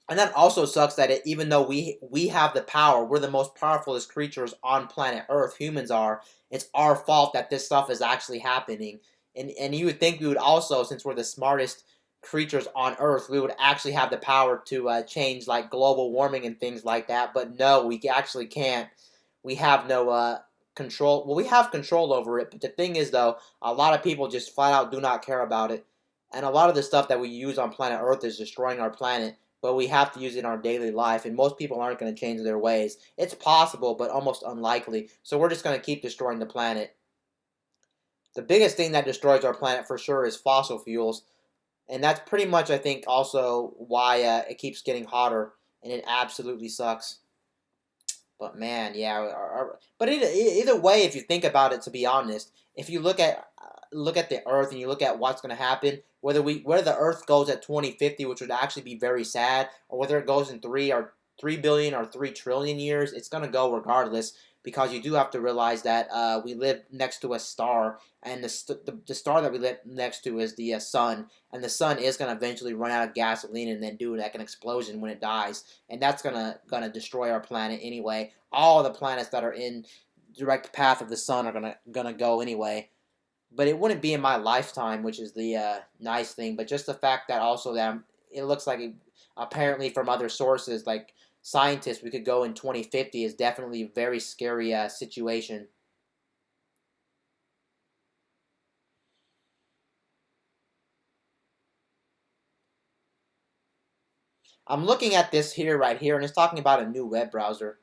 And that also sucks that even though we have the power, we're the most powerful creatures on planet Earth, humans are, it's our fault that this stuff is actually happening. And you would think we would also, since we're the smartest creatures on Earth, we would actually have the power to change like global warming and things like that. But no, we actually can't. We have no control. Well, we have control over it, but the thing is, though, a lot of people just flat out do not care about it. And a lot of the stuff that we use on planet Earth is destroying our planet, but we have to use it in our daily life, and most people aren't going to change their ways. It's possible, but almost unlikely. So we're just going to keep destroying the planet. The biggest thing that destroys our planet for sure is fossil fuels, and that's pretty much, I think, also why it keeps getting hotter, and it absolutely sucks. But man, yeah. But either way, if you think about it, to be honest, if you look at the Earth and you look at what's going to happen, whether the Earth goes at 2050, which would actually be very sad, or whether it goes in 3 billion or 3 trillion years, it's going to go regardless. Because you do have to realize that we live next to a star, and the star that we live next to is the sun, and the sun is going to eventually run out of gasoline and then do like an explosion when it dies, and that's gonna destroy our planet anyway. All the planets that are in direct path of the sun are gonna go anyway. But it wouldn't be in my lifetime, which is the nice thing. But just the fact that also that it looks like apparently from other sources like scientists we could go in 2050 is definitely a very scary situation. I'm looking at this here right here, and it's talking about a new web browser,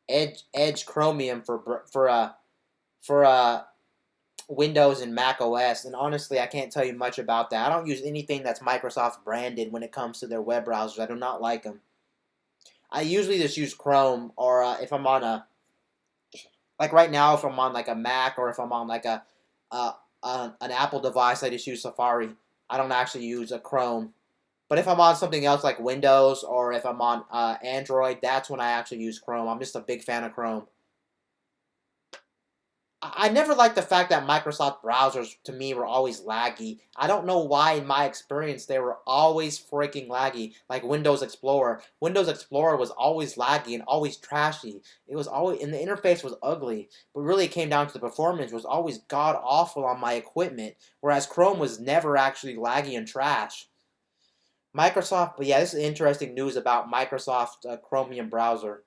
Edge Chromium for Windows and Mac OS. And honestly, I can't tell you much about that. I don't use anything that's Microsoft branded when it comes to their web browsers. I do not like them. I usually just use Chrome, or if I'm on a like right now, if I'm on like a Mac or if I'm on like uh, an Apple device, I just use Safari. I don't actually use a Chrome. But if I'm on something else like Windows or if I'm on Android, that's when I actually use Chrome. I'm just a big fan of Chrome. I never liked the fact that Microsoft browsers to me were always laggy. I don't know why in my experience they were always freaking laggy. Like Windows Explorer. Windows Explorer was always laggy and always trashy. It was always and the interface was ugly. But really it came down to the performance was always god awful on my equipment. Whereas Chrome was never actually laggy and trash. Microsoft, but yeah, this is interesting news about Microsoft Chromium browser.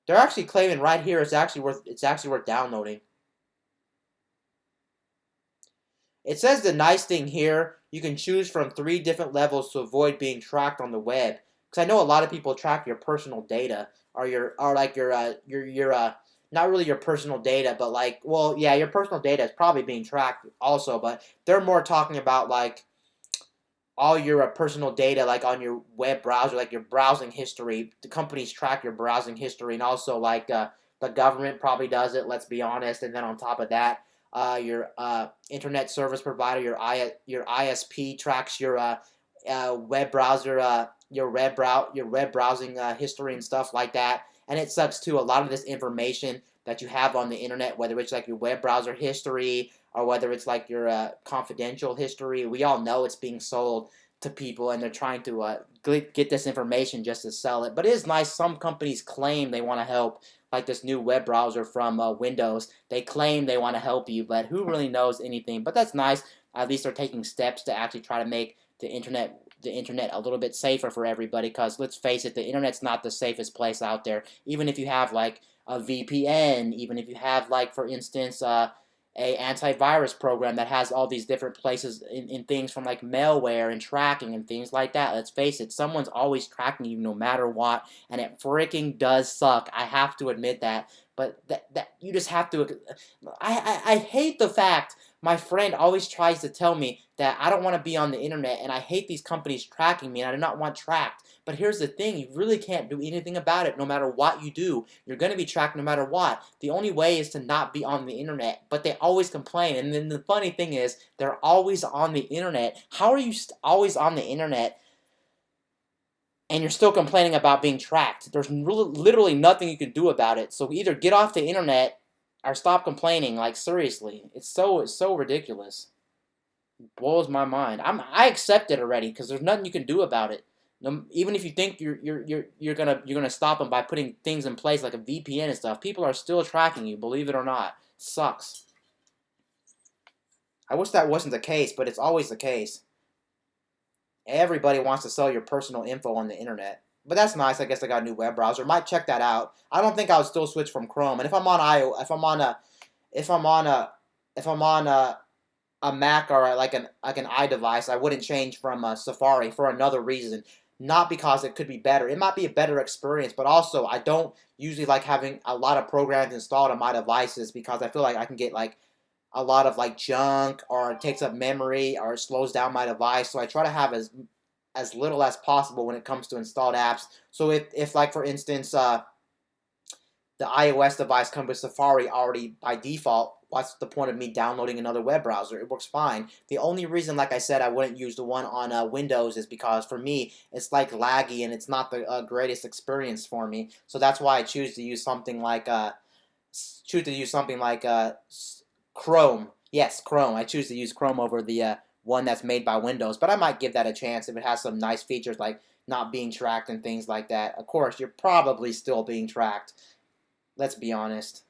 They're actually claiming right here it's actually worth downloading. It says the nice thing here, you can choose from 3 different levels to avoid being tracked on the web. Because I know a lot of people track your personal data or like your not really your personal data, but like well yeah your personal data is probably being tracked also, but they're more talking about like all your personal data like on your web browser, like your browsing history. The companies track your browsing history, and also like the government probably does it. Let's be honest. And then on top of that, your internet service provider, your ISP tracks your web browser, your web browsing history and stuff like that. And it sucks too. A lot of this information that you have on the internet, whether it's like your web browser history or whether it's like your confidential history, we all know it's being sold to people, and they're trying to get this information just to sell it. But it is nice. Some companies claim they want to help, like this new web browser from Windows. They claim they want to help you, but who really knows anything? But that's nice. At least they're taking steps to actually try to make the internet a little bit safer for everybody. Because let's face it, the internet's not the safest place out there. Even if you have like a VPN, even if you have like, for instance, a antivirus program that has all these different places in things from like malware and tracking and things like that. Let's face it, someone's always tracking you no matter what, and it freaking does suck. I have to admit that. But that you just have to. I hate the fact my friend always tries to tell me that I don't want to be on the internet and I hate these companies tracking me and I do not want tracked. But here's the thing, you really can't do anything about it no matter what you do. You're going to be tracked no matter what. The only way is to not be on the internet. But they always complain. And then the funny thing is, they're always on the internet. How are you always on the internet and you're still complaining about being tracked? There's literally nothing you can do about it. So either get off the internet or stop complaining. Like, seriously. It's so ridiculous. It blows my mind. I accept it already because there's nothing you can do about it. No, even if you think you're gonna stop them by putting things in place like a VPN and stuff, people are still tracking you. Believe it or not, it sucks. I wish that wasn't the case, but it's always the case. Everybody wants to sell your personal info on the internet, but that's nice. I guess I got a new web browser. Might check that out. I don't think I would still switch from Chrome. And if I'm on a Mac or like an iDevice, I wouldn't change from Safari for another reason. Not because it could be better. It might be a better experience, but also I don't usually like having a lot of programs installed on my devices because I feel like I can get like a lot of like junk or it takes up memory or it slows down my device. So I try to have as little as possible when it comes to installed apps. So if like for instance the iOS device comes with Safari already by default, what's the point of me downloading another web browser? It works fine. The only reason, like I said, I wouldn't use the one on Windows is because for me, it's like laggy and it's not the greatest experience for me. So that's why I choose to use something like Chrome. Yes, Chrome. I choose to use Chrome over the one that's made by Windows. But I might give that a chance if it has some nice features like not being tracked and things like that. Of course, you're probably still being tracked. Let's be honest.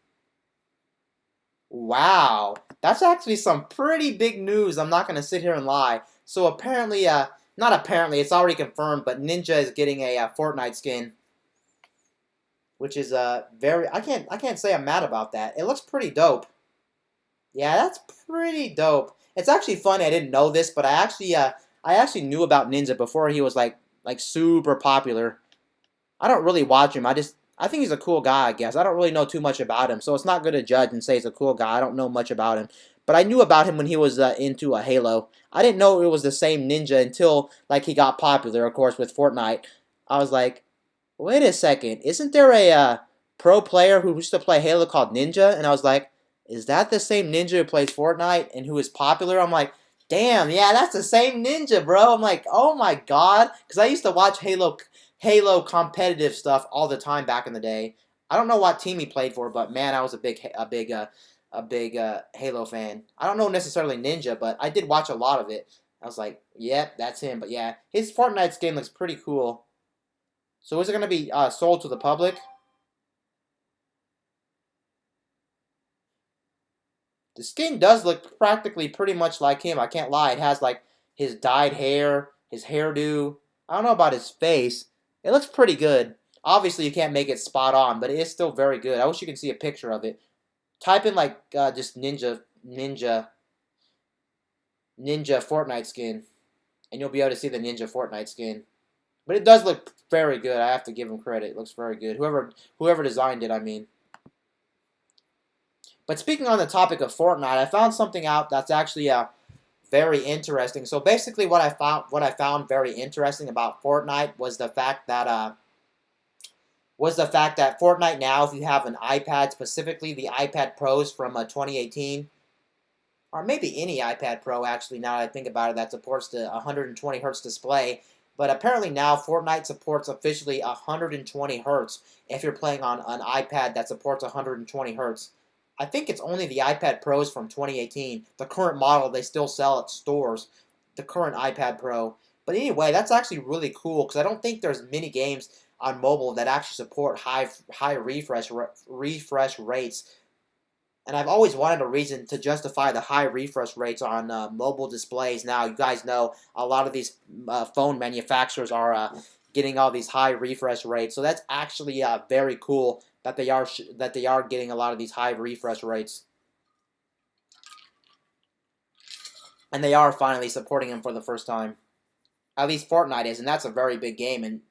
Wow, that's actually some pretty big news. I'm not going to sit here and lie. So apparently, not apparently, it's already confirmed, but Ninja is getting a Fortnite skin, which is very. I can't say I'm mad about that. It looks pretty dope. Yeah, that's pretty dope. It's actually funny. I didn't know this, but I actually knew about Ninja before he was like super popular. I don't really watch him. I think he's a cool guy, I guess. I don't really know too much about him, so it's not good to judge and say he's a cool guy. I don't know much about him. But I knew about him when he was into a Halo. I didn't know it was the same Ninja until like he got popular, of course, with Fortnite. I was like, wait a second, isn't there a pro player who used to play Halo called Ninja? And I was like, is that the same Ninja who plays Fortnite and who is popular? I'm like, damn, yeah, that's the same Ninja, bro. I'm like, oh my god, because I used to watch Halo competitive stuff all the time back in the day. I don't know what team he played for, but man, I was a big Halo fan. I don't know necessarily Ninja, but I did watch a lot of it. I was like, yep, that's him. But yeah, his Fortnite skin looks pretty cool. So is it going to be sold to the public? The skin does look practically pretty much like him. I can't lie. It has like his dyed hair, his hairdo. I don't know about his face. It looks pretty good. Obviously, you can't make it spot on, but it is still very good. I wish you could see a picture of it. Type in like just ninja Fortnite skin, and you'll be able to see the ninja Fortnite skin. But it does look very good. I have to give him credit. It looks very good. Whoever designed it, I mean. But speaking on the topic of Fortnite, I found something out that's actually very interesting. So basically, what I found very interesting about Fortnite was the fact that Fortnite now, if you have an iPad, specifically the iPad Pros from 2018, or maybe any iPad Pro actually, now that I think about it, that supports the 120 hertz display. But apparently now Fortnite supports officially 120 hertz if you're playing on an iPad that supports 120 hertz. I think it's only the iPad Pros from 2018, the current model they still sell at stores, the current iPad Pro. But anyway, that's actually really cool because I don't think there's many games on mobile that actually support high refresh rates. And I've always wanted a reason to justify the high refresh rates on mobile displays. Now, you guys know a lot of these phone manufacturers are getting all these high refresh rates. So that's actually very cool that they are getting a lot of these high refresh rates. and they are finally supporting him for the first time. At least Fortnite is, and that's a very big game. And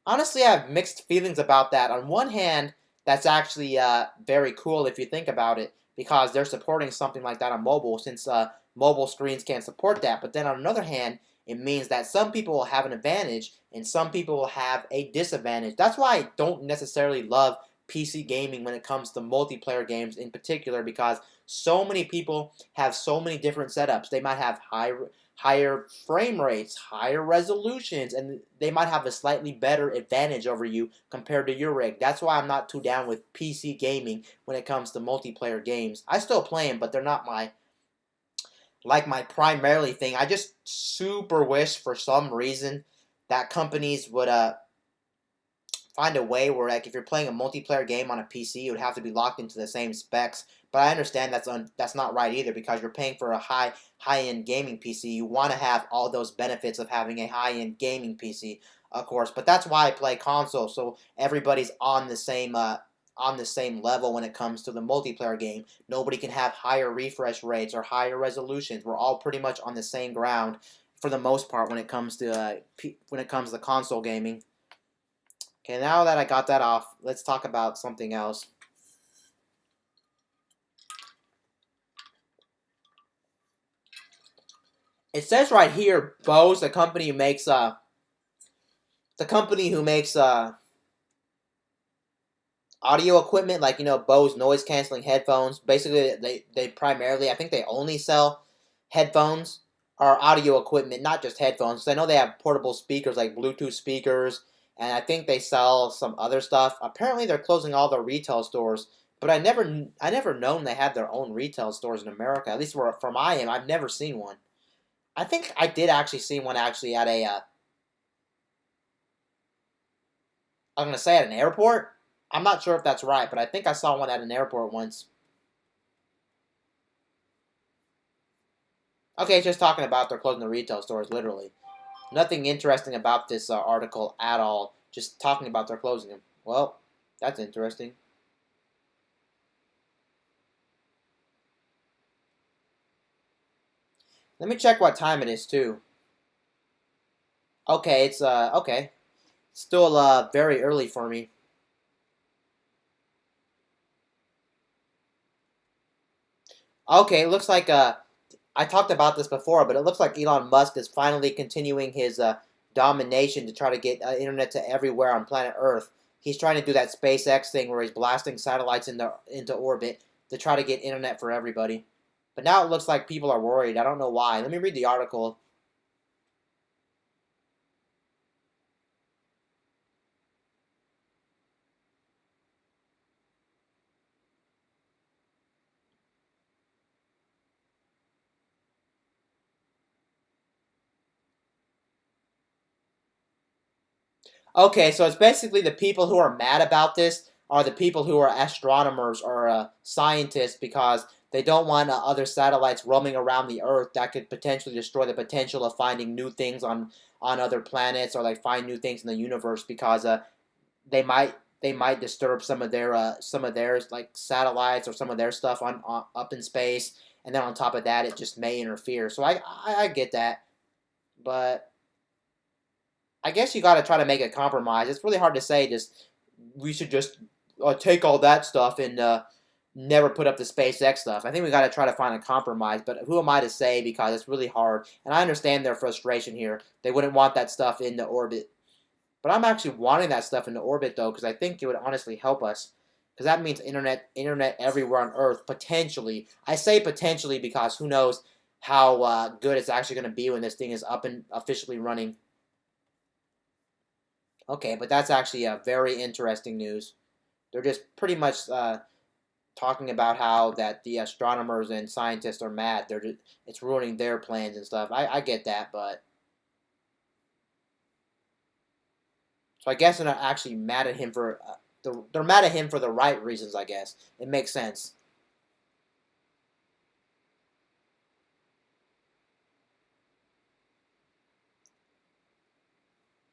honestly, I have mixed feelings about that. On one hand, that's actually very cool if you think about it, because they're supporting something like that on mobile, since mobile screens can't support that. But then on another hand, it means that some people will have an advantage and some people will have a disadvantage. That's why I don't necessarily love PC gaming when it comes to multiplayer games in particular, because so many people have so many different setups. They might have higher frame rates, higher resolutions, and they might have a slightly better advantage over you compared to your rig. That's why I'm not too down with PC gaming when it comes to multiplayer games. I still play them, but they're not my primarily thing. I just super wish for some reason that companies would find a way where, like, if you're playing a multiplayer game on a PC, it would have to be locked into the same specs. But I understand that's not right either, because you're paying for a high-end gaming PC. You want to have all those benefits of having a high-end gaming PC, of course. But that's why I play console, so everybody's on the same level when it comes to the multiplayer game. Nobody can have higher refresh rates or higher resolutions. We're all pretty much on the same ground for the most part when it comes to console gaming. Okay, now that I got that off, let's talk about something else. It says right here, Bose, the company who makes audio equipment, like, Bose noise canceling headphones. Basically, they primarily, I think they only sell headphones or audio equipment, not just headphones. So I know they have portable speakers like Bluetooth speakers, and I think they sell some other stuff. Apparently, they're closing all their retail stores, but I never known they had their own retail stores in America. At least where from I am, I've never seen one. I think I did actually see one actually at I'm gonna say at an airport. I'm not sure if that's right, but I think I saw one at an airport once. Okay, it's just talking about they're closing the retail stores, literally. Nothing interesting about this article at all. Just talking about they're closing them. Well, that's interesting. Let me check what time it is too. Okay, it's okay. Still very early for me. Okay, it looks like I talked about this before, but it looks like Elon Musk is finally continuing his domination to try to get internet to everywhere on planet Earth. He's trying to do that SpaceX thing where he's blasting satellites into orbit to try to get internet for everybody. But now it looks like people are worried. I don't know why. Let me read the article. Okay, so it's basically the people who are mad about this are the people who are astronomers or scientists, because they don't want other satellites roaming around the Earth that could potentially destroy the potential of finding new things on other planets, or like find new things in the universe, because they might disturb some of their like satellites or some of their stuff on up in space, and then on top of that, it just may interfere. So I get that, but I guess you got to try to make a compromise. It's really hard to say we should just take all that stuff and never put up the SpaceX stuff. I think we got to try to find a compromise. But who am I to say? Because it's really hard, and I understand their frustration here. They wouldn't want that stuff into orbit, but I'm actually wanting that stuff into orbit though, because I think it would honestly help us. Because that means internet everywhere on Earth potentially. I say potentially because who knows how good it's actually going to be when this thing is up and officially running. Okay, but that's actually a very interesting news. They're just pretty much talking about how that the astronomers and scientists are mad. It's ruining their plans and stuff. I get that, but so I guess they're not actually mad at him for they're mad at him for the right reasons. I guess it makes sense.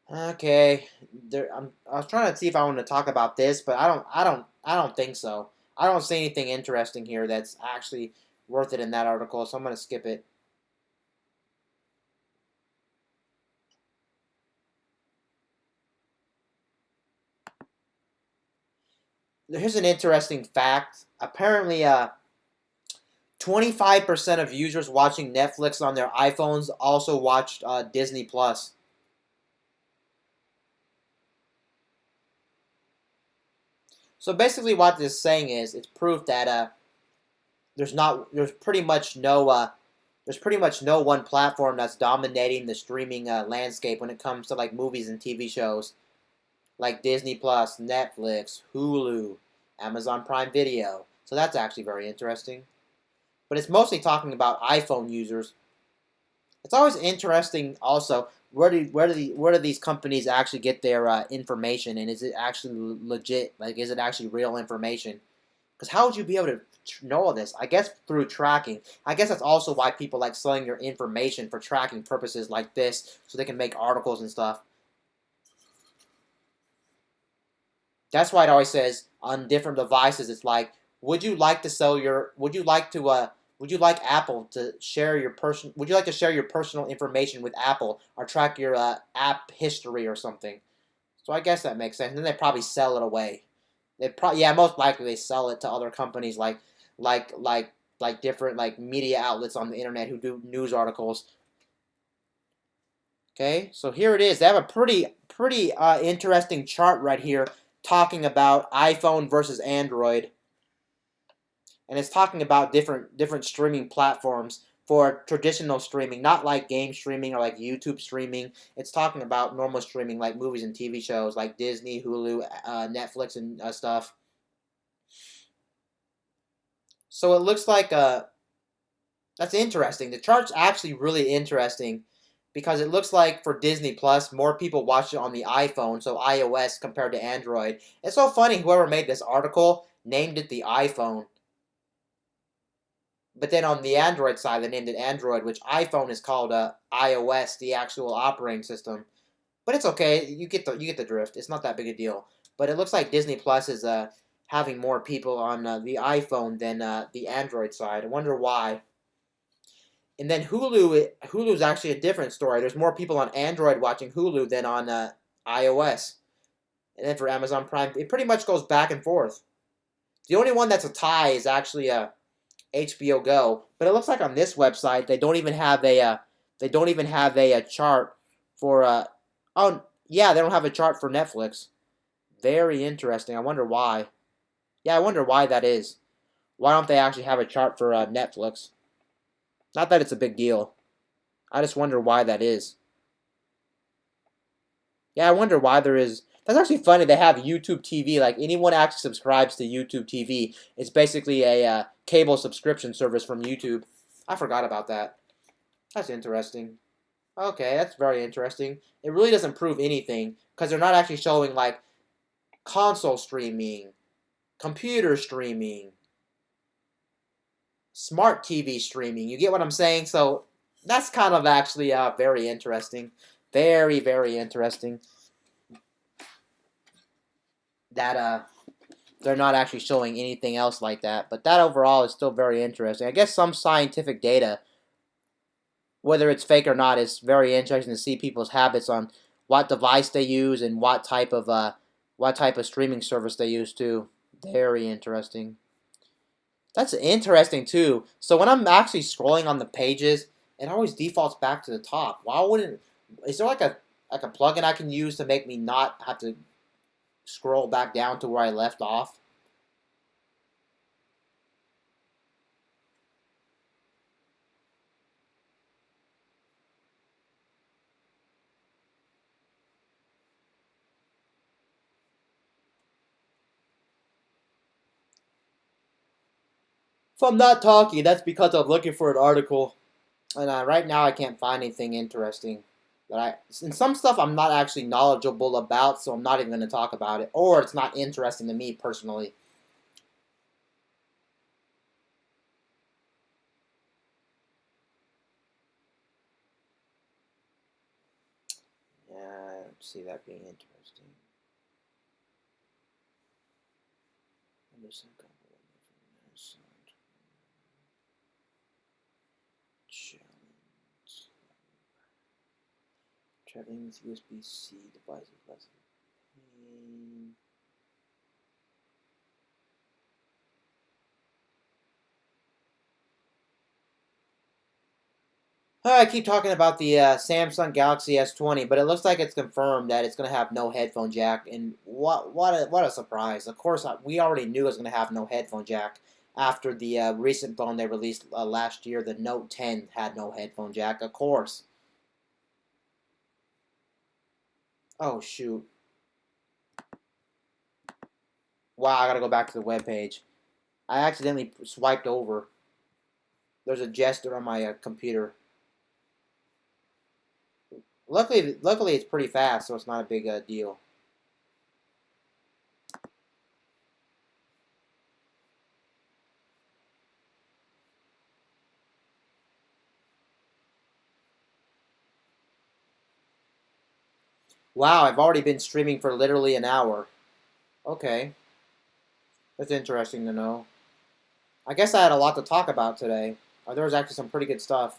Okay, I was trying to see if I want to talk about this, but I don't think so. I don't see anything interesting here that's actually worth it in that article, so I'm gonna skip it. Here's an interesting fact. Apparently, 25% of users watching Netflix on their iPhones also watched Disney Plus. So basically, what this is saying is it's proof that there's pretty much no one platform that's dominating the streaming landscape when it comes to like movies and TV shows like Disney Plus, Netflix, Hulu, Amazon Prime Video. So that's actually very interesting. But it's mostly talking about iPhone users. It's always interesting also where do these companies actually get their information, and is it actually legit? Like, is it actually real information? Because how would you be able to know all this? I guess through tracking. I guess that's also why people like selling their information for tracking purposes like this, so they can make articles and stuff. That's why it always says on different devices. It's like, would you like Apple to share your person? Would you like to share your personal information with Apple or track your app history or something? So I guess that makes sense. And then they probably sell it away. Yeah, most likely they sell it to other companies like like like different like media outlets on the internet who do news articles. Okay, so here it is. They have a pretty interesting chart right here talking about iPhone versus Android, and it's talking about different streaming platforms for traditional streaming, not like game streaming or like YouTube streaming. It's talking about normal streaming like movies and TV shows like Disney, Hulu, Netflix, and stuff. So it looks like that's interesting. The chart's actually really interesting because it looks like for Disney Plus, more people watch it on the iPhone, so iOS compared to Android. It's so funny. Whoever made this article named it the iPhone, but then on the Android side, they named it Android, which iPhone is called iOS, the actual operating system. But it's okay. You get the drift. It's not that big a deal. But it looks like Disney Plus is having more people on the iPhone than the Android side. I wonder why. And then Hulu's actually a different story. There's more people on Android watching Hulu than on iOS. And then for Amazon Prime, it pretty much goes back and forth. The only one that's a tie is actually HBO Go. But it looks like on this website they don't even have a chart for oh yeah, they don't have a chart for Netflix. Very interesting. I wonder why. Yeah, I wonder why that is. Why don't they actually have a chart for Netflix? Not that it's a big deal. I just wonder why that is. Yeah, I wonder why there is. That's actually funny. They have YouTube TV. Like anyone actually subscribes to YouTube TV. It's basically a cable subscription service from YouTube. I forgot about that. That's interesting. Okay, that's very interesting. It really doesn't prove anything because they're not actually showing like console streaming, computer streaming, smart TV streaming. You get what I'm saying? So that's kind of actually very interesting. Very interesting that they're not actually showing anything else like that. But that overall is still very interesting. I guess some scientific data, whether it's fake or not, is very interesting to see people's habits on what device they use and what type of streaming service they use too. Very interesting. That's interesting too. So when I'm actually scrolling on the pages, it always defaults back to the top. Why wouldn't? Is there like a plugin I can use to make me not have to scroll back down to where I left off? If I'm not talking, that's because I'm looking for an article, and right now I can't find anything interesting. And some stuff I'm not actually knowledgeable about, so I'm not even going to talk about it, or it's not interesting to me personally. Yeah, I don't see that being interesting. Anderson challenge. Traveling with USB-C devices less pain. I keep talking about the Samsung Galaxy S20, but it looks like it's confirmed that it's going to have no headphone jack. And what a surprise! Of course, we already knew it was going to have no headphone jack after the recent phone they released last year. The Note 10 had no headphone jack. Of course. Oh shoot! Wow, I gotta go back to the web page. I accidentally swiped over. There's a gesture on my computer. Luckily, it's pretty fast, so it's not a big deal. Wow, I've already been streaming for literally an hour. Okay, that's interesting to know. I guess I had a lot to talk about today. There was actually some pretty good stuff,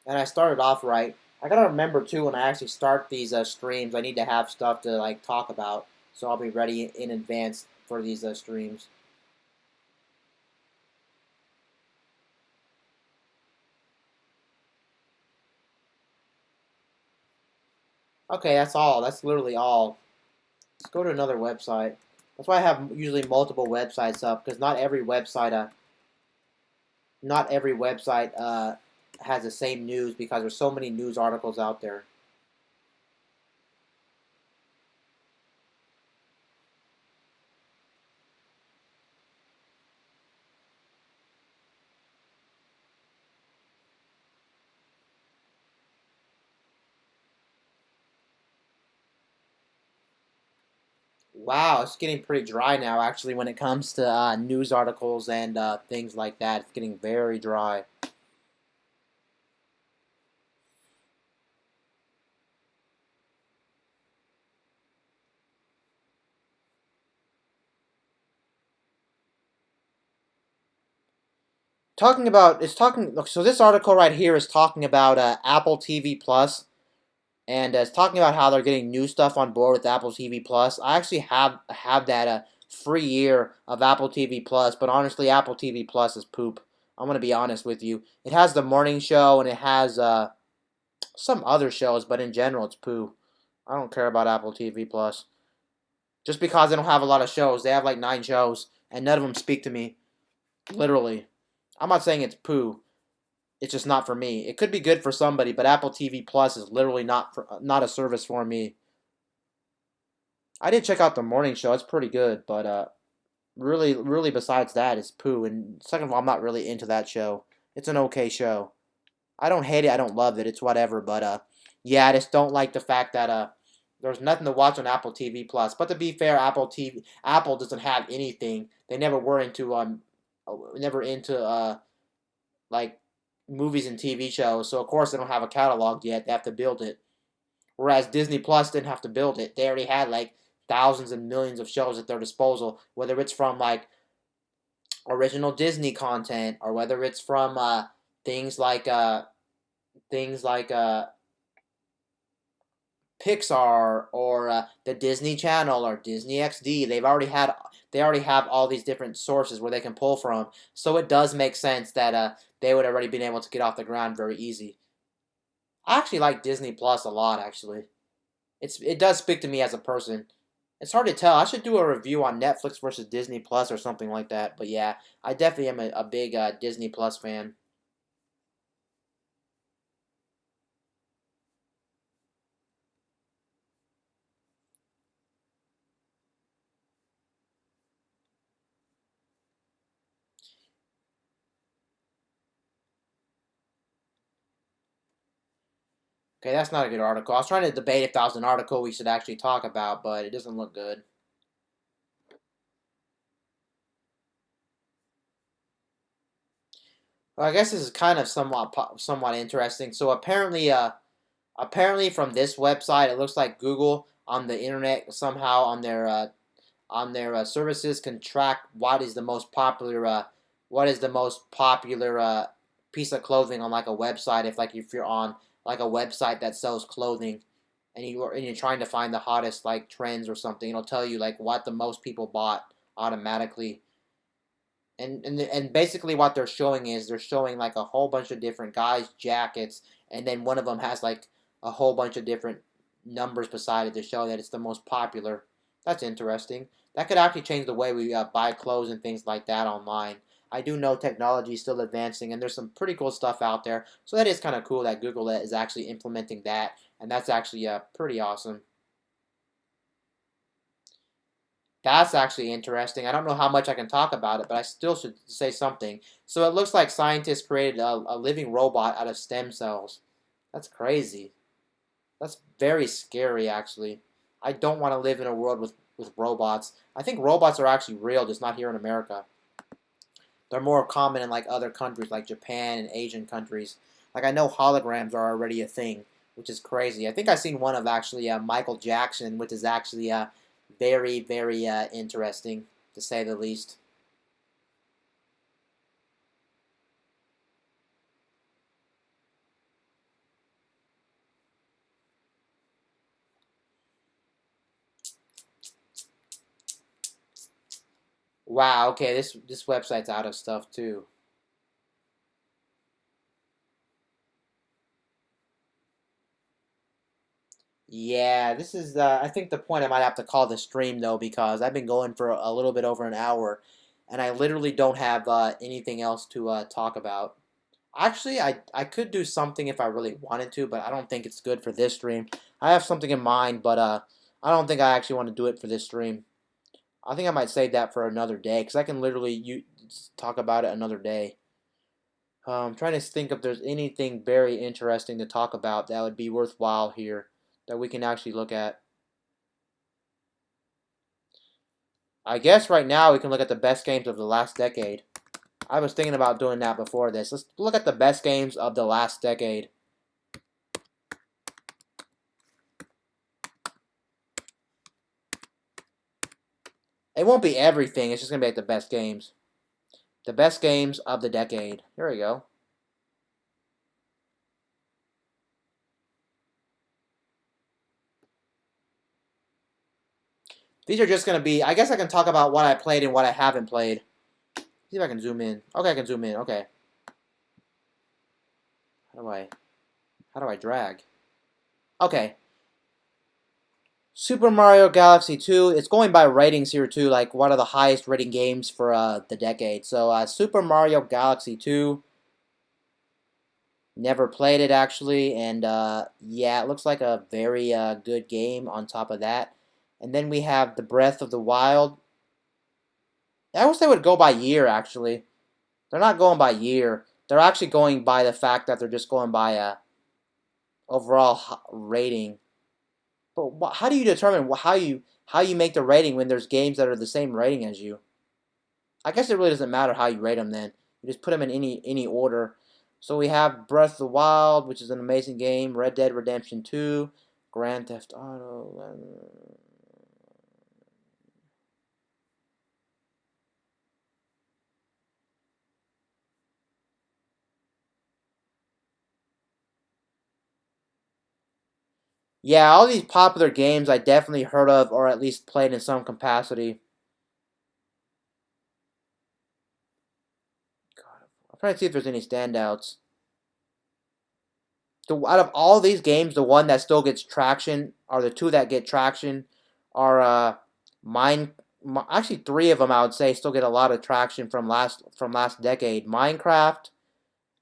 and I started off right. I gotta remember too when I actually start these streams, I need to have stuff to like talk about, so I'll be ready in advance for these streams. Okay, that's all. That's literally all. Let's go to another website. That's why I have usually multiple websites up because not every website has the same news because there's so many news articles out there. Wow, it's getting pretty dry now. Actually, when it comes to news articles and things like that, it's getting very dry. Talking about it's talking. Look, so this article right here is talking about Apple TV Plus, and it's talking about how they're getting new stuff on board with Apple TV Plus. I actually have that free year of Apple TV Plus, but honestly, Apple TV Plus is poop. I'm gonna be honest with you. It has the morning show and it has some other shows, but in general, it's poo. I don't care about Apple TV Plus just because they don't have a lot of shows. They have like 9 shows, and none of them speak to me. Literally, I'm not saying it's poo. It's just not for me. It could be good for somebody, but Apple TV Plus is literally not a service for me. I did check out the morning show; it's pretty good, but really, besides that, it's poo. And second of all, I'm not really into that show. It's an okay show. I don't hate it. I don't love it. It's whatever. But yeah, I just don't like the fact that there's nothing to watch on Apple TV Plus. But to be fair, Apple doesn't have anything. They never into like movies and TV shows. So of course they don't have a catalog yet. They have to build it. Whereas Disney Plus didn't have to build it. They already had like thousands and millions of shows at their disposal, whether it's from like original Disney content or whether it's from things like uh, things like Pixar or the Disney Channel or Disney XD. They already have all these different sources where they can pull from. So it does make sense that they would already been able to get off the ground very easy. I actually like Disney Plus a lot. Actually, it does speak to me as a person. It's hard to tell. I should do a review on Netflix versus Disney Plus or something like that. But yeah, I definitely am a big Disney Plus fan. Okay, that's not a good article. I was trying to debate if that was an article we should actually talk about, but it doesn't look good. Well, I guess this is kind of somewhat interesting. So apparently from this website, it looks like Google on the internet somehow on their services can track what is the most popular piece of clothing on like a website if you're on like a website that sells clothing and you're trying to find the hottest like trends or something. It'll tell you like what the most people bought automatically. And basically what they're showing is they're showing like a whole bunch of different guys' jackets, and then one of them has like a whole bunch of different numbers beside it to show that it's the most popular. That's interesting. That could actually change the way we buy clothes and things like that online. I do know technology is still advancing, and there's some pretty cool stuff out there. So that is kind of cool that Google is actually implementing that, and that's actually pretty awesome. That's actually interesting. I don't know how much I can talk about it, but I still should say something. So it looks like scientists created a living robot out of stem cells. That's crazy. That's very scary, actually. I don't want to live in a world with robots. I think robots are actually real, just not here in America. They're more common in like other countries, like Japan and Asian countries. Like I know holograms are already a thing, which is crazy. I think I've seen one of actually Michael Jackson, which is actually very, very interesting, to say the least. Wow, okay, this website's out of stuff too. Yeah, this is I think the point I might have to call the stream though because I've been going for a little bit over an hour, and I literally don't have anything else to talk about. Actually, I could do something if I really wanted to, but I don't think it's good for this stream. I have something in mind, but I don't think I actually want to do it for this stream. I think I might save that for another day because I can literally talk about it another day. I'm trying to think if there's anything very interesting to talk about that would be worthwhile here that we can actually look at. I guess right now we can look at the best games of the last decade. I was thinking about doing that before this. Let's look at the best games of the last decade. It won't be everything, it's just going to be like the best games. The best games of the decade. Here we go. These are just going to be, I guess I can talk about what I played and what I haven't played. See if I can zoom in. Okay, I can zoom in. Okay. How do I drag? Okay. Super Mario Galaxy 2. It's going by ratings here too, like one of the highest rating games for the decade. So Super Mario Galaxy 2. Never played it actually, and yeah, it looks like a very good game on top of that. And then we have the Breath of the Wild. I wish they would go by year actually. They're not going by year. They're actually going by the fact that they're just going by a overall rating. But how do you determine how you make the rating when there's games that are the same rating as you? I guess it really doesn't matter how you rate them then. You just put them in any order. So we have Breath of the Wild, which is an amazing game, Red Dead Redemption 2, Grand Theft Auto. Yeah, all these popular games I definitely heard of or at least played in some capacity. God, I'm trying to see if there's any standouts. Out of all these games, the one that still gets traction, or the two that get traction, are mine. Actually, three of them I would say still get a lot of traction from last decade. Minecraft,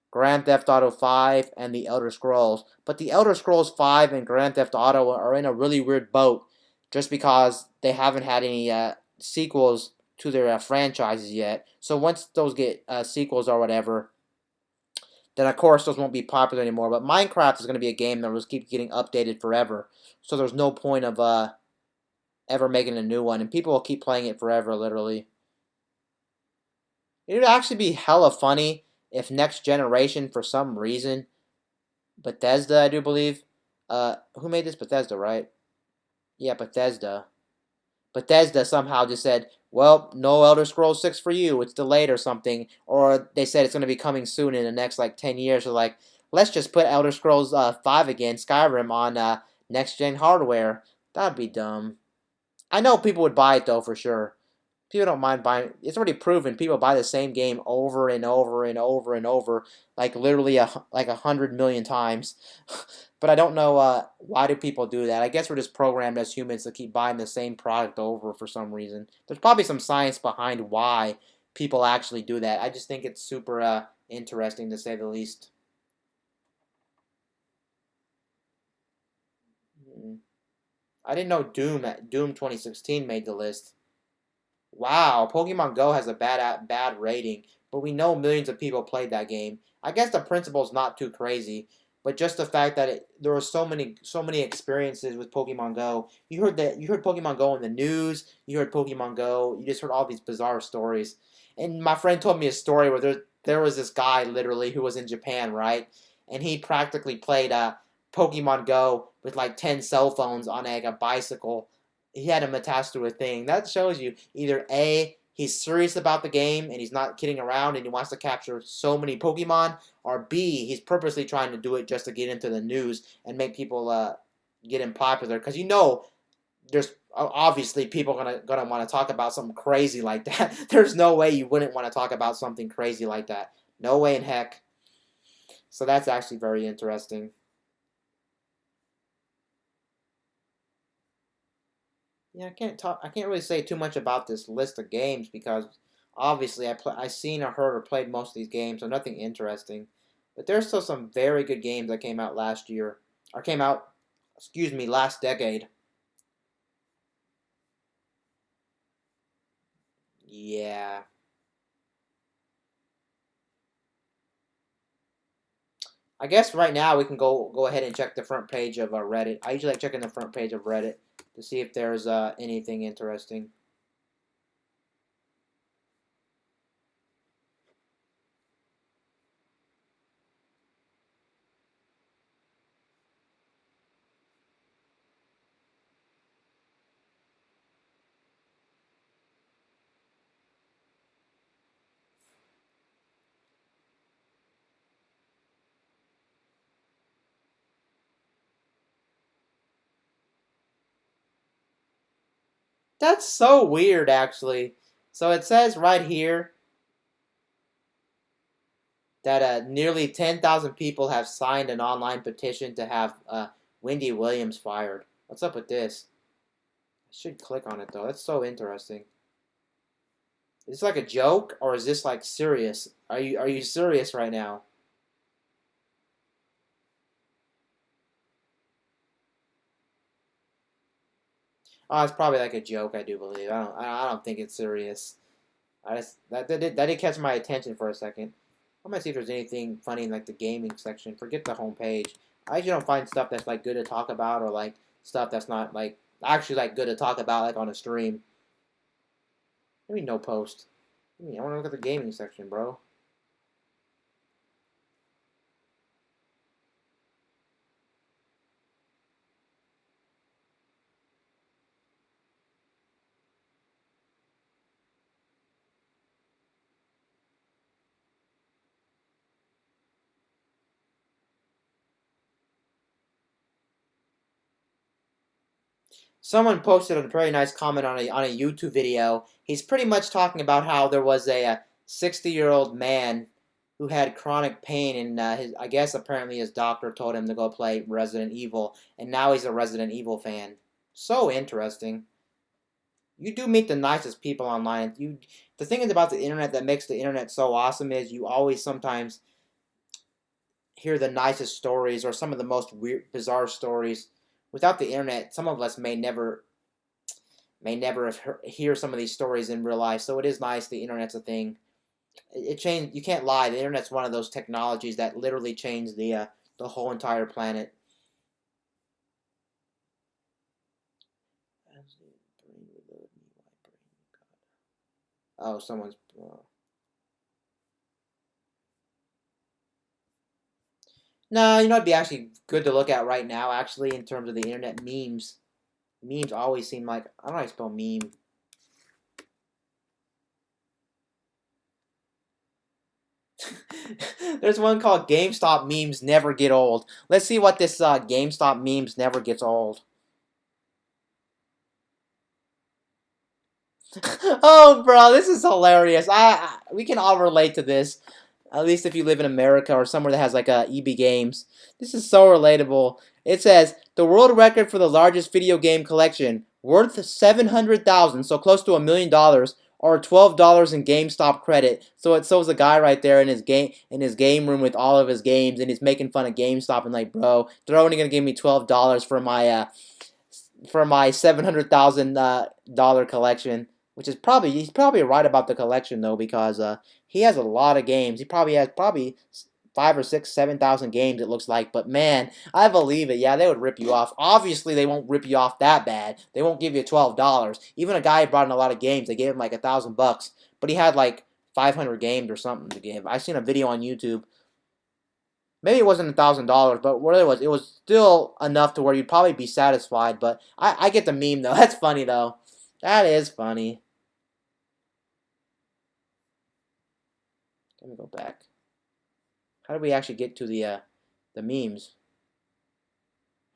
Grand Theft Auto 5, and The Elder Scrolls. But The Elder Scrolls 5 and Grand Theft Auto are in a really weird boat, just because they haven't had any sequels to their franchises yet. So once those get sequels or whatever, then of course those won't be popular anymore. But Minecraft is going to be a game that will keep getting updated forever. So there's no point of ever making a new one, and people will keep playing it forever, literally. It would actually be hella funny if next generation, for some reason, Bethesda, I do believe, who made this? Bethesda, right? Yeah, Bethesda. Bethesda somehow just said, well, no Elder Scrolls 6 for you, it's delayed or something, or they said it's going to be coming soon in the next like 10 years, so like, let's just put Elder Scrolls 5 again, Skyrim, on next gen hardware. That'd be dumb. I know people would buy it though, for sure. People don't mind buying. It's already proven people buy the same game over and over and over and over, like literally like 100 million times. But I don't know why do people do that. I guess we're just programmed as humans to keep buying the same product over for some reason. There's probably some science behind why people actually do that. I just think it's super interesting to say the least. I didn't know Doom 2016 made the list. Wow, Pokemon Go has a bad rating, but we know millions of people played that game. I guess the principle's not too crazy, but just the fact that there were so many experiences with Pokemon Go. You heard Pokemon Go in the news. You heard Pokemon Go. You just heard all these bizarre stories. And my friend told me a story where there was this guy literally who was in Japan, right? And he practically played Pokemon Go with like 10 cell phones on like a bicycle. He had him attached to a thing. That shows you either A, he's serious about the game and he's not kidding around and he wants to capture so many Pokemon, or B, he's purposely trying to do it just to get into the news and make people get him popular. Because there's obviously people gonna want to talk about something crazy like that. There's no way you wouldn't want to talk about something crazy like that. No way in heck. So that's actually very interesting. Yeah, I can't really say too much about this list of games because obviously I seen or heard or played most of these games, so nothing interesting. But there's still some very good games that came out last year, or came out, excuse me, last decade. Yeah, I guess right now we can go ahead and check the front page of Reddit. I usually like checking the front page of Reddit to see if there's anything interesting. That's so weird, actually. So it says right here that nearly 10,000 people have signed an online petition to have Wendy Williams fired. What's up with this? I should click on it though. That's so interesting. Is this like a joke or is this like serious? Are you serious right now? Oh, it's probably like a joke. I do believe. I don't think it's serious. I just that did catch my attention for a second. I'm gonna see if there's anything funny in like the gaming section. Forget the homepage. I usually don't find stuff that's like good to talk about or like stuff that's not like actually like good to talk about like on a stream. Maybe no post. I want to look at the gaming section, bro. Someone posted a very nice comment on a YouTube video. He's pretty much talking about how there was a 60-year-old man who had chronic pain, and his I guess apparently his doctor told him to go play Resident Evil, and now he's a Resident Evil fan. So interesting. You do meet the nicest people online. The thing is about the internet that makes the internet so awesome is you always sometimes hear the nicest stories or some of the most weird, bizarre stories. Without the internet, some of us may never hear some of these stories in real life. So it is nice. The internet's a thing. It changed. You can't lie. The internet's one of those technologies that literally changed the whole entire planet. Oh, someone's. No, it'd be actually good to look at right now. Actually, in terms of the internet memes, memes always seem like I don't know how to spell meme. There's one called GameStop memes never get old. Let's see what this GameStop memes never gets old. Oh, bro, this is hilarious. We can all relate to this. At least if you live in America or somewhere that has like EB Games. This is so relatable. It says the world record for the largest video game collection, worth 700,000, so close to $1 million, or $12 in GameStop credit. So it shows a guy right there in his game room with all of his games, and he's making fun of GameStop and like, bro, they're only gonna give me $12 for my $700,000 collection, which is he's probably right about the collection though, because he has a lot of games. He probably has 5 or 6, 7,000 games, it looks like. But man, I believe it. Yeah, they would rip you off. Obviously, they won't rip you off that bad. They won't give you $12. Even a guy who brought in a lot of games, they gave him like $1,000, but he had like 500 games or something to give. I seen a video on YouTube. Maybe it wasn't $1,000, but what it was still enough to where you'd probably be satisfied. But I get the meme though. That's funny though. That is funny. Let me go back. How do we actually get to the memes?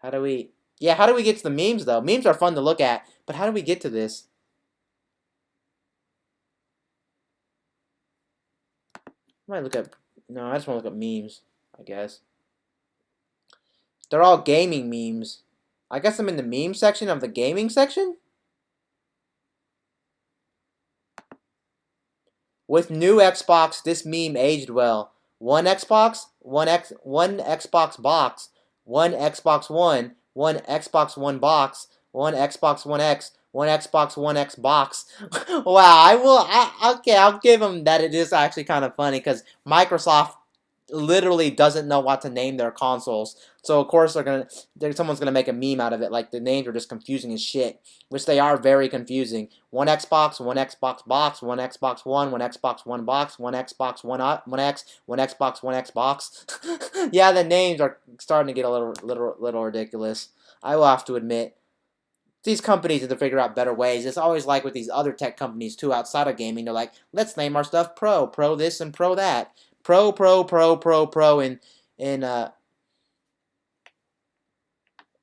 How do we? Yeah, how do we get to the memes though? Memes are fun to look at, but how do we get to this? I might look at. No, I just want to look at memes. I guess they're all gaming memes. I guess I'm in the meme section of the gaming section. With new Xbox, this meme aged well. One Xbox, one Xbox box, one Xbox One, one Xbox One box, one Xbox One X, one Xbox One X box. Wow, okay, I'll give them that. It is actually kind of funny because Microsoft literally doesn't know what to name their consoles. So of course someone's gonna make a meme out of it. Like the names are just confusing as shit, which they are very confusing. One Xbox box, one Xbox one Xbox One box, one Xbox One X, one Xbox One X box. Yeah, the names are starting to get a little ridiculous. I will have to admit. These companies need to figure out better ways. It's always like with these other tech companies too outside of gaming. They're like, let's name our stuff Pro this and Pro that, Pro,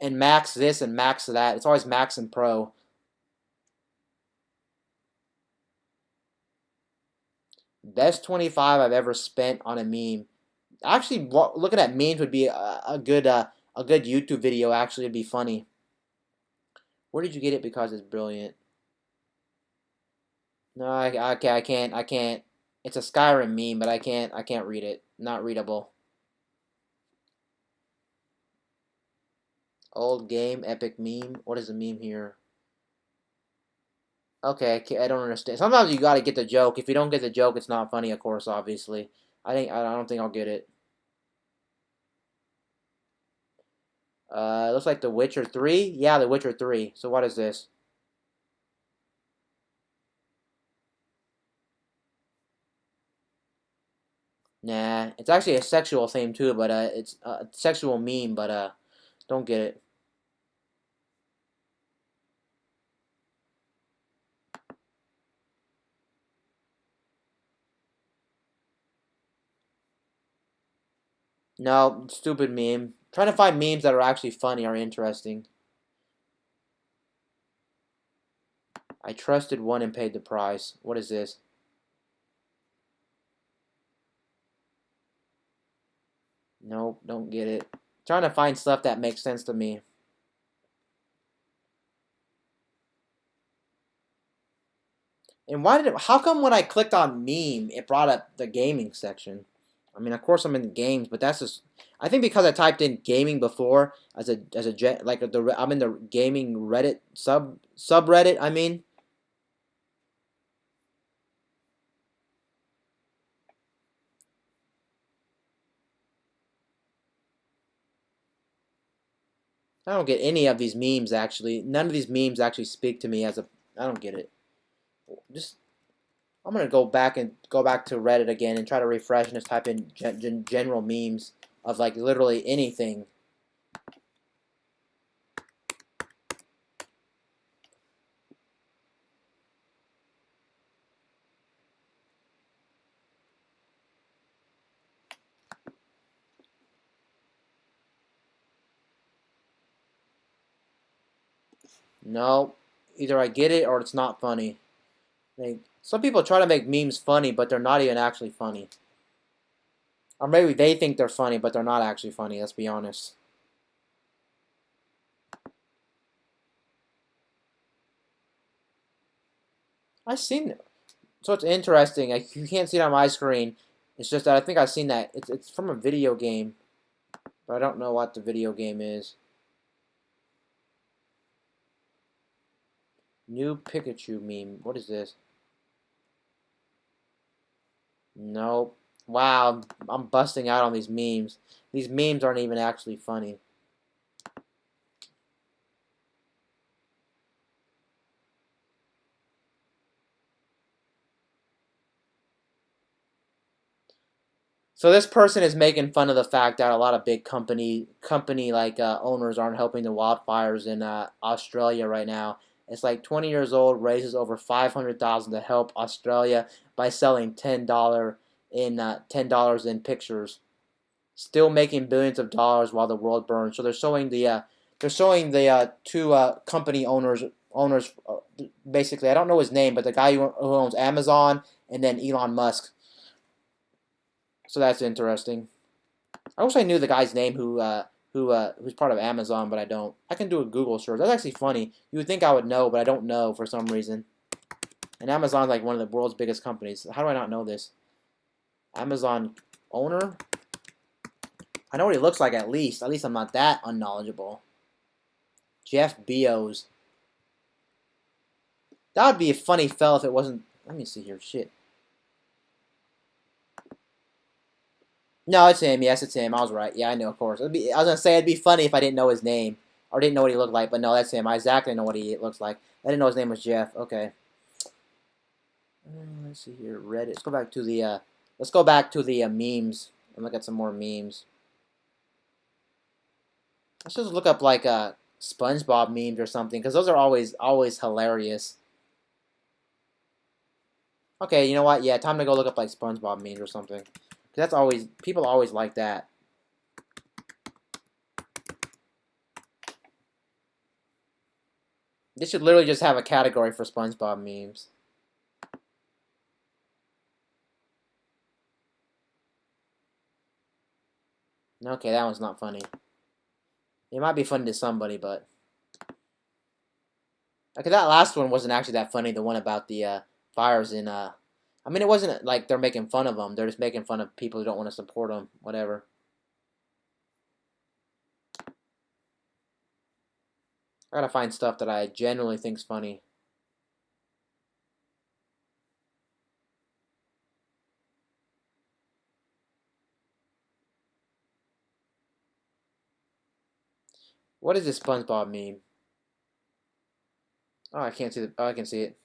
and Max this and Max that. It's always Max and Pro. Best 25 I've ever spent on a meme. Actually, looking at memes would be a good YouTube video. Actually, it'd be funny. Where did you get it? Because it's brilliant. No, I can't. It's a Skyrim meme, but I can't read it. Not readable. Old game, epic meme. What is the meme here? Okay, I don't understand. Sometimes you gotta get the joke. If you don't get the joke, it's not funny. Of course, obviously. I don't think I'll get it. It looks like The Witcher 3. Yeah, The Witcher 3. So what is this? Nah, it's actually a sexual theme too, but it's a sexual meme, but don't get it. No, stupid meme. Trying to find memes that are actually funny or interesting. I trusted one and paid the price. What is this? Nope, don't get it. Trying to find stuff that makes sense to me. And how come when I clicked on meme, it brought up the gaming section? I mean, of course I'm in the games, but that's just, I think because I typed in gaming before I'm in the gaming Reddit subreddit, I mean. I don't get any of these memes actually. None of these memes actually speak to me I don't get it. Just I'm gonna go back to Reddit again and try to refresh and just type in general memes of like literally anything. No, either I get it or it's not funny. Like, some people try to make memes funny, but they're not even actually funny. Or maybe they think they're funny, but they're not actually funny. Let's be honest. I've seen. So it's interesting. Like, you can't see it on my screen. It's just that I think I've seen that. It's from a video game, but I don't know what the video game is. New Pikachu meme. What is this? Nope. Wow, I'm busting out on these memes. These memes aren't even actually funny. So this person is making fun of the fact that a lot of big company like owners aren't helping the wildfires in Australia right now. It's like 20 years old, raises over 500,000 to help Australia by selling $10 in pictures. Still making billions of dollars while the world burns. So they're showing the two company owners basically. I don't know his name, but the guy who owns Amazon and then Elon Musk. So that's interesting. I wish I knew the guy's name who's part of Amazon, but I don't. I can do a Google search. That's actually funny. You would think I would know, but I don't know for some reason. And Amazon's like one of the world's biggest companies. How do I not know this? Amazon owner? I know what he looks like at least. At least I'm not that unknowledgeable. Jeff Bezos. That would be a funny fella if it wasn't. Let me see here. Shit. No, it's him. Yes, it's him. I was right. Yeah, I know, of course. I was gonna say it'd be funny if I didn't know his name or didn't know what he looked like, but no, that's him. I exactly know what he looks like. I didn't know his name was Jeff. Okay. Let's see here. Reddit. Let's go back to the memes and look at some more memes. Let's just look up like SpongeBob memes or something because those are always hilarious. Okay, you know what? Yeah, time to go look up like SpongeBob memes or something. 'Cause that's always people always like that. They should literally just have a category for SpongeBob memes. Okay, that one's not funny. It might be funny to somebody, but okay, that last one wasn't actually that funny. The one about the fires in I mean, it wasn't like they're making fun of them. They're just making fun of people who don't want to support them. Whatever. I gotta find stuff that I genuinely think's funny. What is this SpongeBob meme? Oh, I can't see the. Oh, I can see it.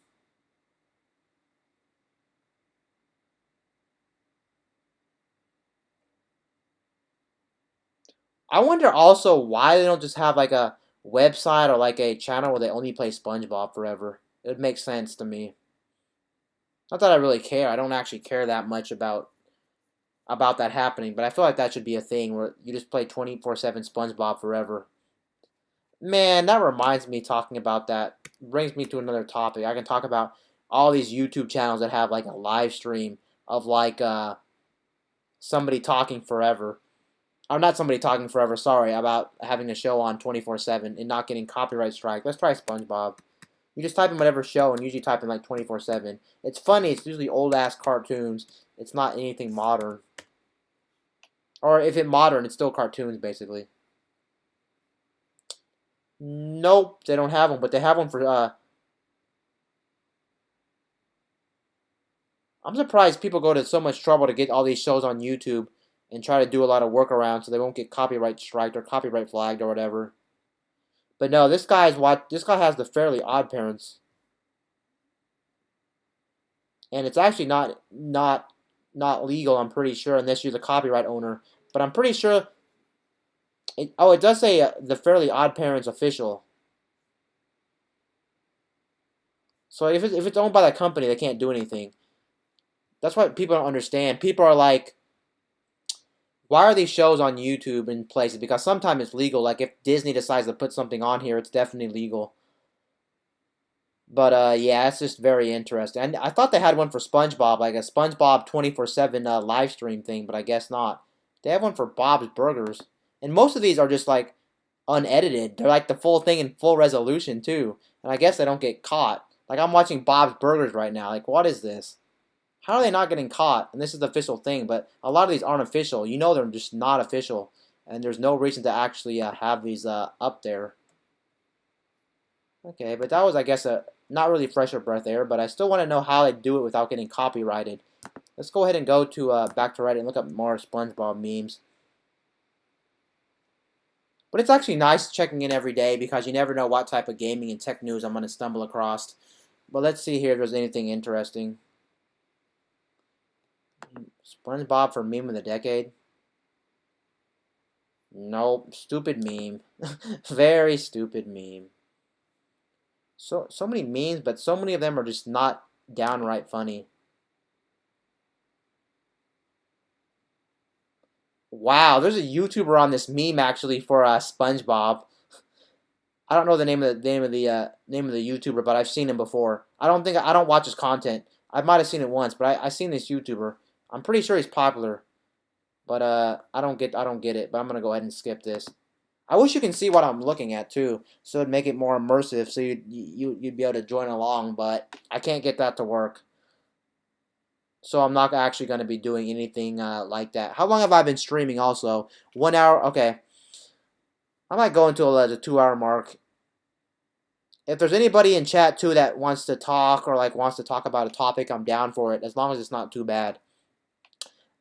I wonder also why they don't just have like a website or like a channel where they only play SpongeBob forever. It would make sense to me. Not that I really care. I don't actually care that much about that happening, but I feel like that should be a thing where you just play 24/7 SpongeBob forever. Man, that reminds me talking about that brings me to another topic. I can talk about all these YouTube channels that have like a live stream of like somebody talking forever. Or not somebody talking forever, sorry, about having a show on 24/7 and not getting copyright strike. Let's try SpongeBob. You just type in whatever show and usually type in like 24/7. It's funny, it's usually old ass cartoons. It's not anything modern. Or if it's modern, it's still cartoons basically. Nope, they don't have them, but they have one for I'm surprised people go to so much trouble to get all these shows on YouTube and try to do a lot of workarounds so they won't get copyright striked or copyright flagged or whatever. But no, this guy has the Fairly Odd Parents, and it's actually not legal. I'm pretty sure unless you're the copyright owner. But I'm pretty sure. It does say the Fairly Odd Parents official. So if it's owned by that company, they can't do anything. That's what people don't understand. People are like, why are these shows on YouTube in places? Because sometimes it's legal. Like if Disney decides to put something on here, it's definitely legal. But yeah, it's just very interesting. And I thought they had one for SpongeBob, like a SpongeBob 24/7 live stream thing, but I guess not. They have one for Bob's Burgers, and most of these are just like unedited. They're like the full thing in full resolution too, and I guess they don't get caught. Like I'm watching Bob's Burgers right now. Like what is this? How are they not getting caught? And this is the official thing, but a lot of these aren't official. You know they're just not official, and there's no reason to actually have these up there. Okay, but that was, I guess, a not really fresher breath air, but I still want to know how they do it without getting copyrighted. Let's go ahead and go to back to Reddit and look up more SpongeBob memes. But it's actually nice checking in every day because you never know what type of gaming and tech news I'm going to stumble across. But let's see here if there's anything interesting. SpongeBob for meme of the decade? Nope, stupid meme. Very stupid meme. So many memes, but so many of them are just not downright funny. Wow, there's a YouTuber on this meme actually for SpongeBob. I don't know the name of the YouTuber, but I've seen him before. I don't watch his content. I might have seen it once, but I seen this YouTuber. I'm pretty sure he's popular, but I don't get it. But I'm gonna go ahead and skip this. I wish you can see what I'm looking at too, so it'd make it more immersive, so you'd be able to join along. But I can't get that to work, so I'm not actually gonna be doing anything like that. How long have I been streaming? Also, 1 hour. Okay, I might go until the 2 hour mark. If there's anybody in chat too that wants to talk or like wants to talk about a topic, I'm down for it as long as it's not too bad.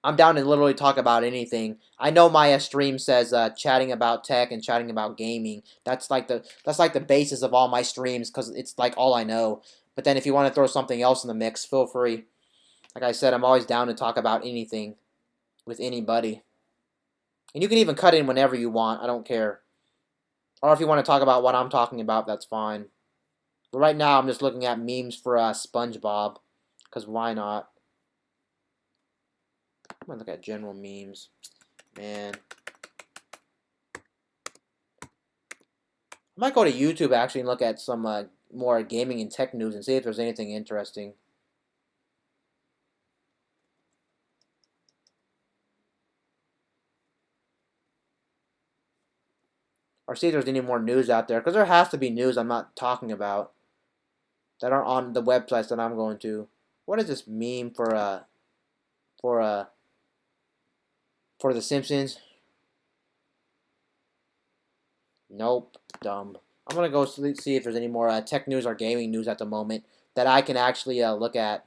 I'm down to literally talk about anything. I know my stream says chatting about tech and chatting about gaming. That's like the basis of all my streams because it's like all I know. But then if you want to throw something else in the mix, feel free. Like I said, I'm always down to talk about anything with anybody. And you can even cut in whenever you want. I don't care. Or if you want to talk about what I'm talking about, that's fine. But right now, I'm just looking at memes for SpongeBob, because why not? I'm gonna look at general memes. Man, I might go to YouTube actually and look at some more gaming and tech news and see if there's anything interesting. Or see if there's any more news out there, because there has to be news I'm not talking about that aren't on the websites that I'm going to. What is this meme for uh for The Simpsons? Nope, dumb. I'm gonna go see if there's any more tech news or gaming news at the moment that I can actually look at.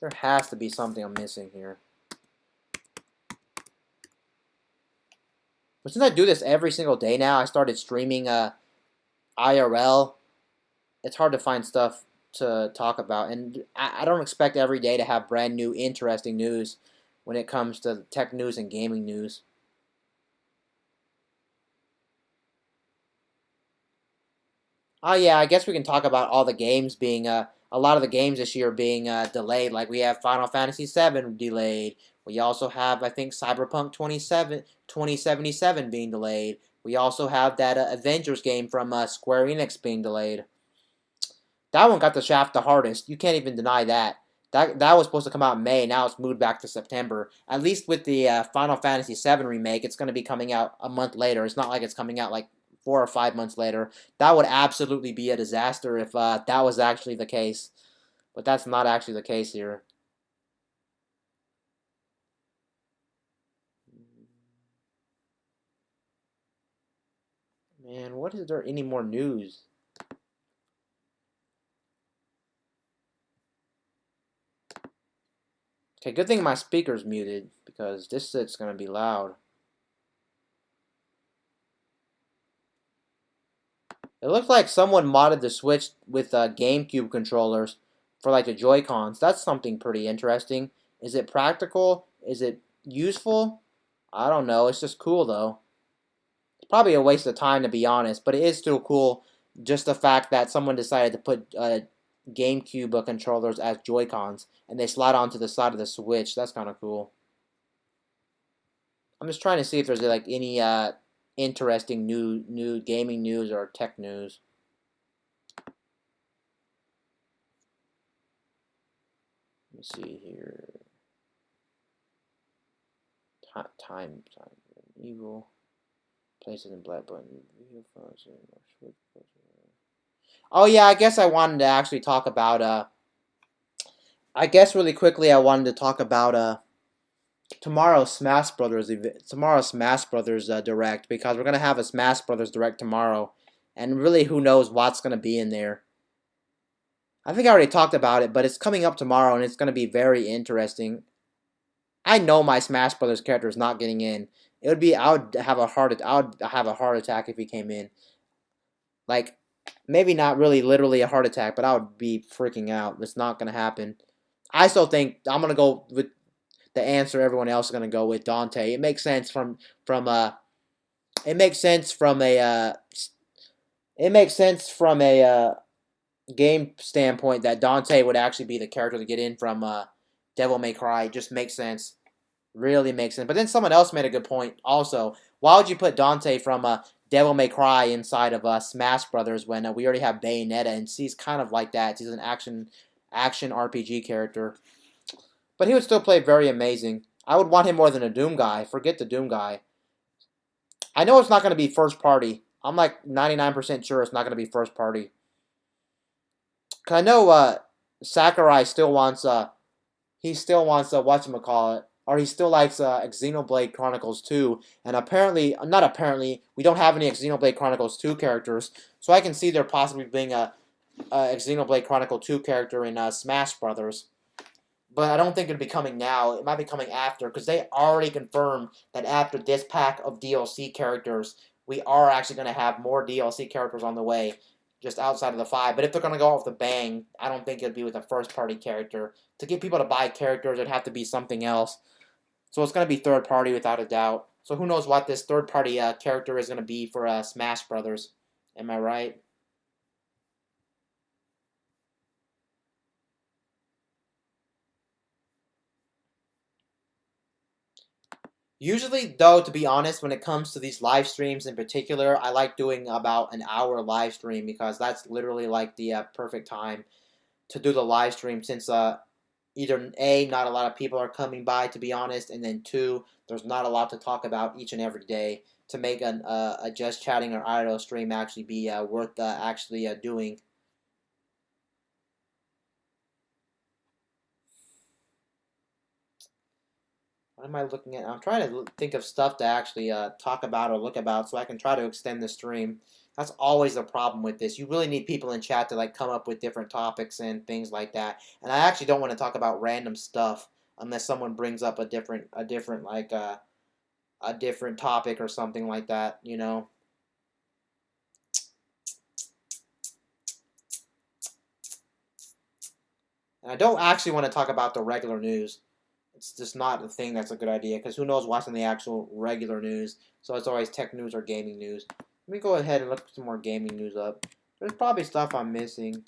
There has to be something I'm missing here. But since I do this every single day now, I started streaming IRL. It's hard to find stuff to talk about, and I don't expect every day to have brand new, interesting news when it comes to tech news and gaming news. Oh yeah, I guess we can talk about all the games being a lot of the games this year being delayed. Like we have Final Fantasy VII delayed. We also have I think Cyberpunk 2077 being delayed. We also have that Avengers game from Square Enix being delayed. That one got the shaft the hardest. You can't even deny that. That was supposed to come out in May. Now it's moved back to September. At least with the Final Fantasy VII remake, it's going to be coming out a month later. It's not like it's coming out like 4 or 5 months later. That would absolutely be a disaster if that was actually the case. But that's not actually the case here. Man, what is there any more news? Okay, good thing my speaker's muted because this shit's gonna be loud. It looks like someone modded the Switch with GameCube controllers for like the Joy-Cons. That's something pretty interesting. Is it practical? Is it useful? I don't know. It's just cool though. It's probably a waste of time to be honest, but it is still cool. Just the fact that someone decided to put GameCube controllers as Joy-Cons and they slide onto the side of the Switch. That's kind of cool. I'm just trying to see if there's like any interesting new gaming news or tech news. see here. Time evil. Places in black button. Oh yeah, I guess I wanted to actually talk about I guess really quickly I wanted to talk about tomorrow's Smash Brothers Direct, because we're gonna have a Smash Brothers Direct tomorrow, and really who knows what's gonna be in there. I think I already talked about it, but it's coming up tomorrow and it's gonna be very interesting. I know my Smash Brothers character is not getting in. I would have a heart attack if he came in. Like, maybe not really literally a heart attack, but I would be freaking out. It's not gonna happen. I still think I'm gonna go with the answer everyone else is gonna go with, Dante. It makes sense from it makes sense from a game standpoint that Dante would actually be the character to get in from Devil May Cry. It just makes sense. Really makes sense. But then someone else made a good point also. Why would you put Dante from Devil May Cry inside of Smash Brothers when we already have Bayonetta, and he's kind of like that. He's an action RPG character. But he would still play very amazing. I would want him more than a Doom guy. Forget the Doom guy. I know it's not going to be first party. I'm like 99% sure it's not going to be first party. Cause I know Sakurai still wants whatchamacallit, or he still likes Xenoblade Chronicles 2, and not apparently, we don't have any Xenoblade Chronicles 2 characters, so I can see there possibly being a Xenoblade Chronicle 2 character in Smash Brothers. But I don't think it'll be coming now. It might be coming after, because they already confirmed that after this pack of DLC characters, we are actually going to have more DLC characters on the way, just outside of the 5. But if they're going to go off the bang, I don't think it'll be with a first-party character. To get people to buy characters, it'd have to be something else. So it's going to be third-party without a doubt. So who knows what this third-party character is going to be for Smash Brothers. Am I right? Usually, though, to be honest, when it comes to these live streams in particular, I like doing about an hour live stream, because that's literally like the perfect time to do the live stream, since either A, not a lot of people are coming by, to be honest, and then 2, there's not a lot to talk about each and every day to make a just chatting or idle stream actually be worth actually doing. What am I looking at? I'm trying to think of stuff to actually talk about or look about so I can try to extend the stream. That's always the problem with this. You really need people in chat to like come up with different topics and things like that. And I actually don't want to talk about random stuff unless someone brings up a different like a different topic or something like that, you know. And I don't actually want to talk about the regular news. It's just not a thing that's a good idea, because who knows what's in the actual regular news. So it's always tech news or gaming news. Let me go ahead and look some more gaming news up. There's probably stuff I'm missing.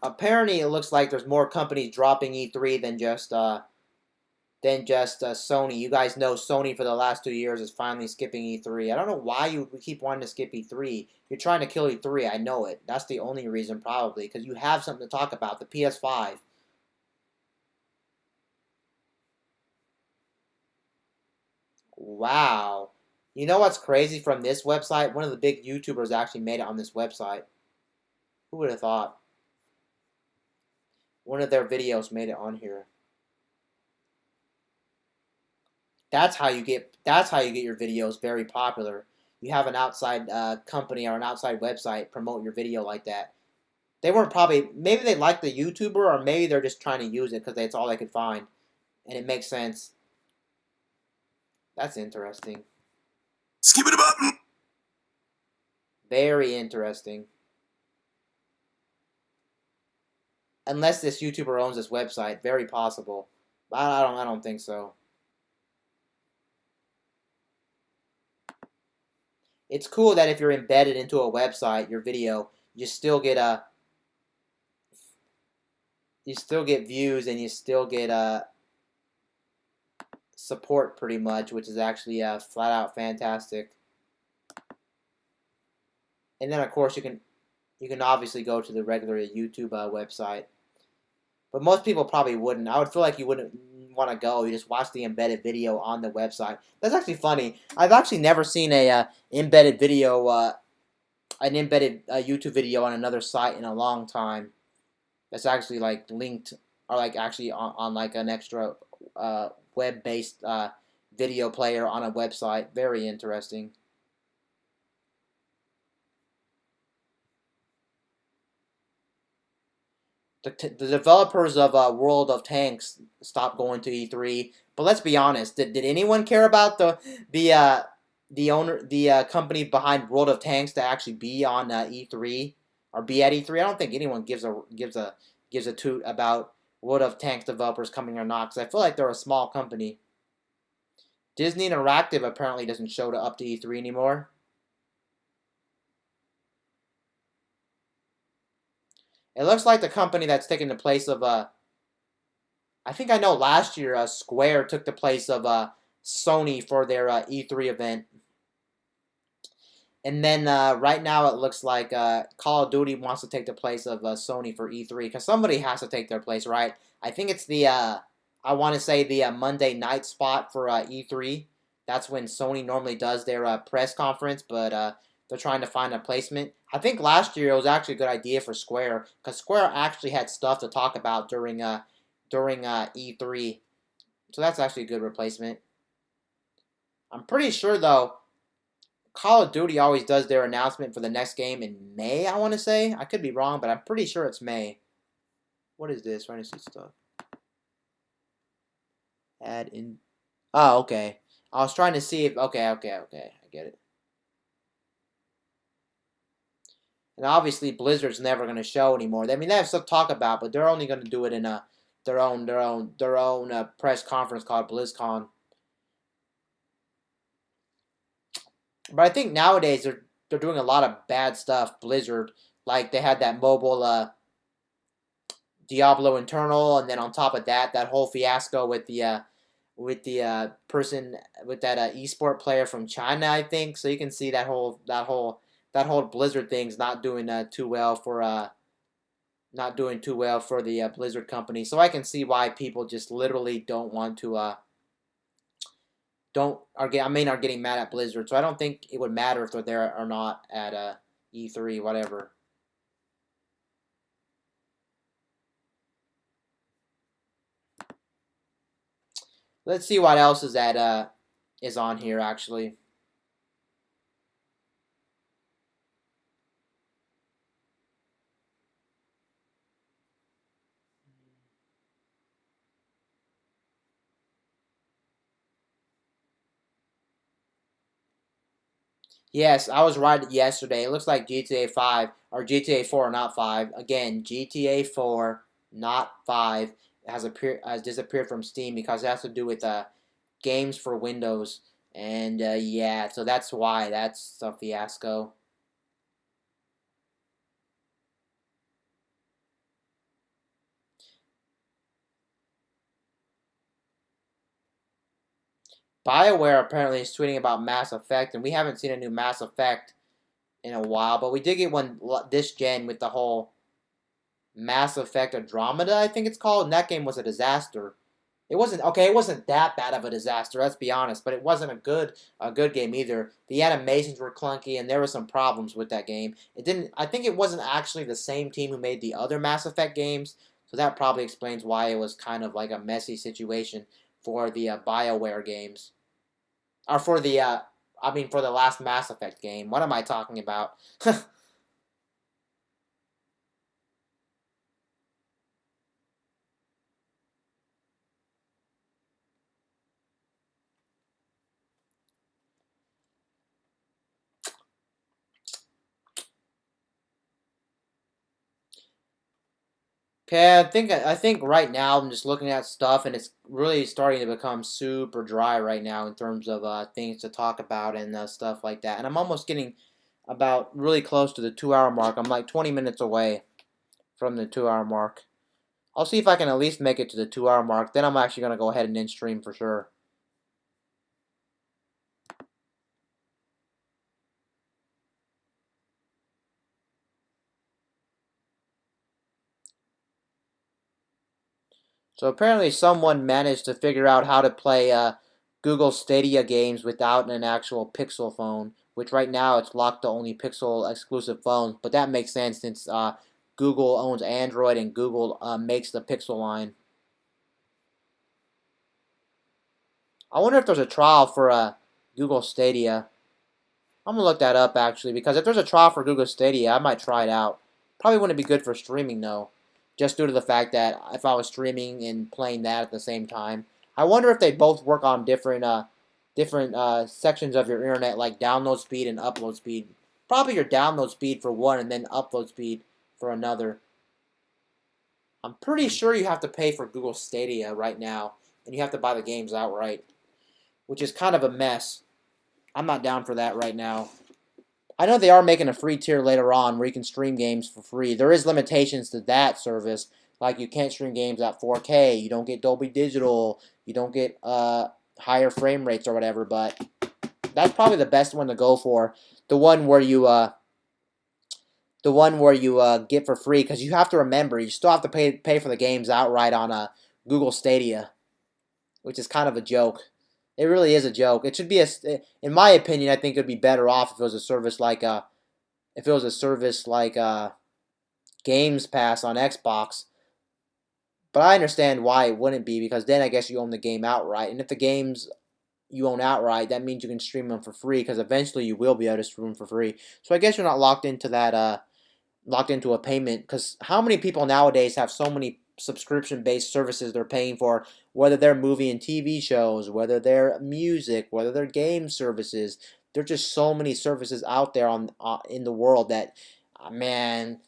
Apparently, it looks like there's more companies dropping E3 than just Sony. You guys know Sony for the last 2 years is finally skipping E3. I don't know why you keep wanting to skip E3. You're trying to kill E3. I know it. That's the only reason, probably, because you have something to talk about. The PS5. Wow. You know what's crazy from this website? One of the big YouTubers actually made it on this website. Who would have thought? One of their videos made it on here. That's how you get your videos very popular. You have an outside company or an outside website promote your video like that. They weren't probably, maybe they like the YouTuber, or maybe they're just trying to use it because it's all they could find, and it makes sense. That's interesting. Skip it button. Very interesting. Unless this YouTuber owns this website, very possible. But I don't think so. It's cool that if you're embedded into a website, your video, you still get views, and you still get support pretty much, which is actually flat out fantastic. And then of course you can obviously go to the regular YouTube website, but most people probably wouldn't. I would feel like you wouldn't want to go. You just watch the embedded video on the website. That's actually funny. I've actually never seen a embedded video, an embedded YouTube video on another site in a long time. That's actually like linked or like actually on like an extra web-based video player on a website. Very interesting. The developers of World of Tanks stopped going to E3. But let's be honest, did anyone care about the company behind World of Tanks to actually be on E3 or be at E3? I don't think anyone gives a toot about World of Tanks developers coming or not, because I feel like they're a small company. Disney Interactive apparently doesn't show up to E3 anymore. It looks like the company that's taking the place of I think I know last year Square took the place of Sony for their E3 event. And then right now it looks like Call of Duty wants to take the place of Sony for E3, because somebody has to take their place, right? I think it's the I want to say the Monday night spot for E3. That's when Sony normally does their press conference, but they're trying to find a placement. I think last year it was actually a good idea for Square, because Square actually had stuff to talk about during E3. So that's actually a good replacement. I'm pretty sure though, Call of Duty always does their announcement for the next game in May, I want to say. I could be wrong, but I'm pretty sure it's May. What is this? Trying to see stuff. Add in. Oh, okay. I was trying to see if. Okay. I get it. And obviously, Blizzard's never going to show anymore. I mean, they have stuff to talk about, but they're only going to do it in their own press conference called BlizzCon. But I think nowadays they're doing a lot of bad stuff. Blizzard, like they had that mobile Diablo Eternal, and then on top of that, that whole fiasco with the person with that esport player from China, I think. So you can see that whole Blizzard thing's not doing too well for the Blizzard company. So I can see why people just literally don't want to are getting mad at Blizzard. So I don't think it would matter if they're there or not at E3, whatever. Let's see what else is on here actually. Yes, I was right yesterday. It looks like GTA 5 or GTA 4, not 5. Again, GTA 4, not 5, has disappeared from Steam because it has to do with games for Windows. And yeah, so that's why that's a fiasco. BioWare apparently is tweeting about Mass Effect, and we haven't seen a new Mass Effect in a while, but we did get one this gen with the whole Mass Effect Andromeda, I think it's called, and that game was a disaster. It wasn't okay. It wasn't that bad of a disaster. Let's be honest, but it wasn't a good game either. The animations were clunky, and there were some problems with that game. It didn't. I think it wasn't actually the same team who made the other Mass Effect games, so that probably explains why it was kind of like a messy situation for the BioWare games, or for the for the last Mass Effect game. What am I talking about? Okay, I think right now I'm just looking at stuff, and it's really starting to become super dry right now in terms of things to talk about and stuff like that. And I'm almost getting about really close to the 2 hour mark. I'm like 20 minutes away from the 2 hour mark. I'll see if I can at least make it to the 2 hour mark. Then I'm actually gonna go ahead and end stream for sure. So apparently someone managed to figure out how to play Google Stadia games without an actual Pixel phone, which right now it's locked to only Pixel exclusive phones, but that makes sense since Google owns Android and Google makes the Pixel line. I wonder if there's a trial for Google Stadia. I'm gonna look that up actually, because if there's a trial for Google Stadia, I might try it out. Probably wouldn't be good for streaming though, just due to the fact that if I was streaming and playing that at the same time, I wonder if they both work on different sections of your internet, like download speed and upload speed. Probably your download speed for one, and then upload speed for another. I'm pretty sure you have to pay for Google Stadia right now, and you have to buy the games outright, which is kind of a mess. I'm not down for that right now. I know they are making a free tier later on where you can stream games for free. There is limitations to that service, like you can't stream games at 4K, you don't get Dolby Digital, you don't get higher frame rates or whatever, but that's probably the best one to go for. The one where you get for free, because you have to remember you still have to pay for the games outright on Google Stadia, which is kind of a joke. It really is a joke. It should be in my opinion, I think it'd be better off if it was a service like Games Pass on Xbox. But I understand why it wouldn't be, because then I guess you own the game outright, and if the games you own outright, that means you can stream them for free, because eventually you will be able to stream them for free. So I guess you're not locked into that locked into a payment, because how many people nowadays have so many subscription-based services they're paying for, whether they're movie and TV shows, whether they're music, whether they're game services. There's just so many services out there in the world that, man,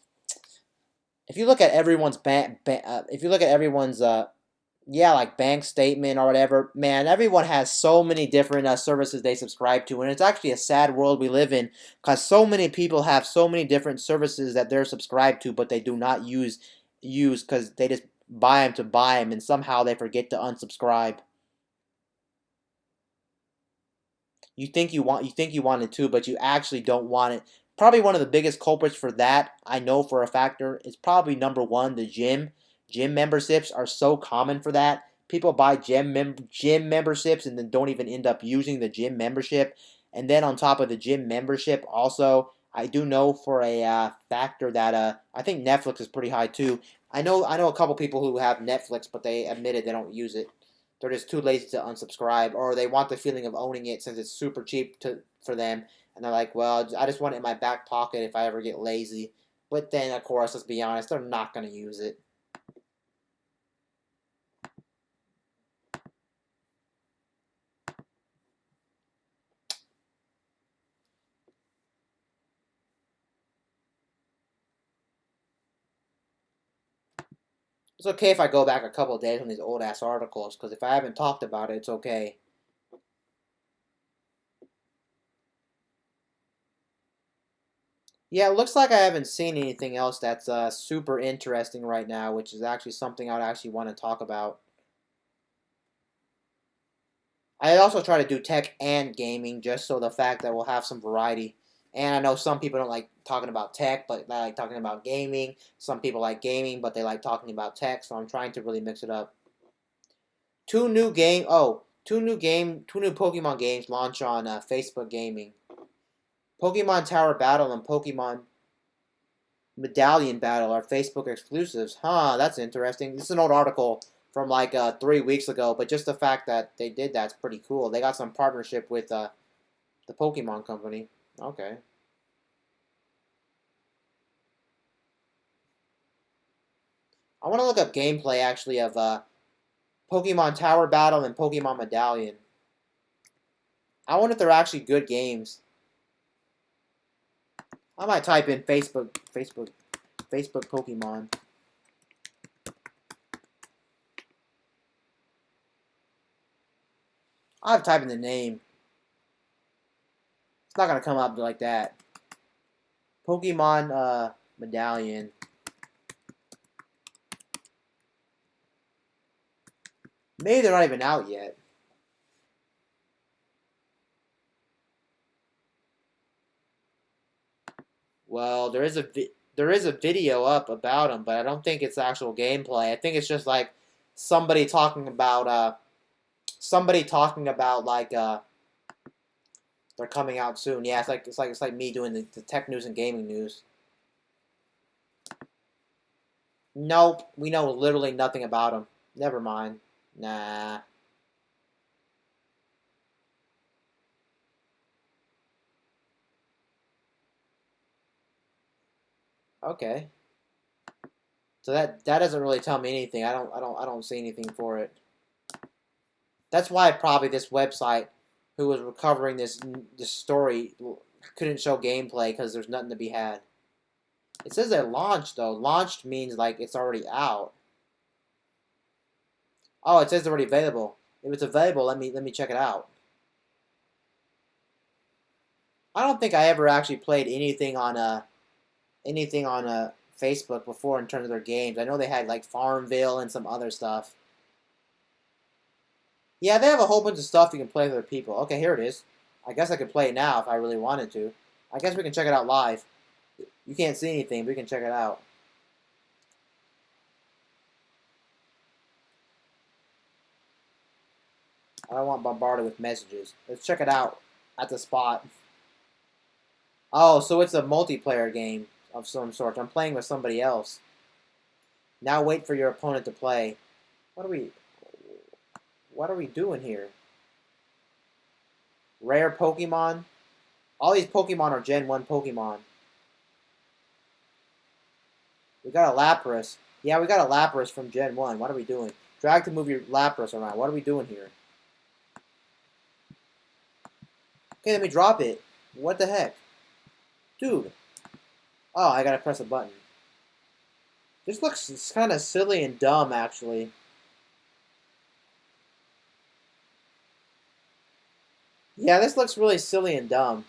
if you look at everyone's if you look at everyone's like bank statement or whatever, man, everyone has so many different services they subscribe to, and it's actually a sad world we live in, because so many people have so many different services that they're subscribed to, but they do not use because they just buy them to buy them, and somehow they forget to unsubscribe. You think you want it too, but you actually don't want it. Probably one of the biggest culprits for that, I know for a factor, is probably number one, the gym. Gym memberships are so common for that. People buy gym memberships and then don't even end up using the gym membership. And then on top of the gym membership, also, I do know for a factor that I think Netflix is pretty high too. I know a couple people who have Netflix, but they admitted they don't use it. They're just too lazy to unsubscribe, or they want the feeling of owning it since it's super cheap for them. And they're like, well, I just want it in my back pocket if I ever get lazy. But then, of course, let's be honest, they're not going to use it. It's okay if I go back a couple of days on these old ass articles, because if I haven't talked about it, it's okay. Yeah, it looks like I haven't seen anything else that's super interesting right now, which is actually something I would actually want to talk about. I also try to do tech and gaming, just so the fact that we'll have some variety. And I know some people don't like talking about tech, but they like talking about gaming. Some people like gaming, but they like talking about tech. So I'm trying to really mix it up. Two new Pokemon games launch on Facebook Gaming. Pokemon Tower Battle and Pokemon Medallion Battle are Facebook exclusives. Huh, that's interesting. This is an old article from like 3 weeks ago, but just the fact that they did that's pretty cool. They got some partnership with the Pokemon Company. Okay. I want to look up gameplay actually of Pokemon Tower Battle and Pokemon Medallion. I wonder if they're actually good games. I might type in Facebook Pokemon. I've typed in the name. It's not gonna come up like that. Pokemon Medallion. Maybe they're not even out yet. Well, there is a video up about them, but I don't think it's actual gameplay. I think it's just like somebody talking about like they're coming out soon. Yeah, it's like me doing the tech news and gaming news. Nope, we know literally nothing about them. Never mind. Nah. Okay. So that doesn't really tell me anything. I don't see anything for it. That's why probably this website, who was recovering this story, couldn't show gameplay because there's nothing to be had. It says it launched though. Launched means like it's already out. Oh, it says it's already available. If it's available, let me check it out. I don't think I ever actually played anything on Facebook before in terms of their games. I know they had like Farmville and some other stuff. Yeah, they have a whole bunch of stuff you can play with other people. Okay, here it is. I guess I could play it now if I really wanted to. I guess we can check it out live. You can't see anything, but we can check it out. I don't want bombarded with messages. Let's check it out at the spot. Oh, so it's a multiplayer game of some sort. I'm playing with somebody else. Now wait for your opponent to play. What are we doing here? Rare Pokemon? All these Pokemon are Gen 1 Pokemon. We got a Lapras. Yeah, we got a Lapras from Gen 1. What are we doing? Drag to move your Lapras around. What are we doing here? Okay, let me drop it. What the heck? Dude. Oh, I gotta press a button. This looks kind of silly and dumb, actually. Yeah, this looks really silly and dumb.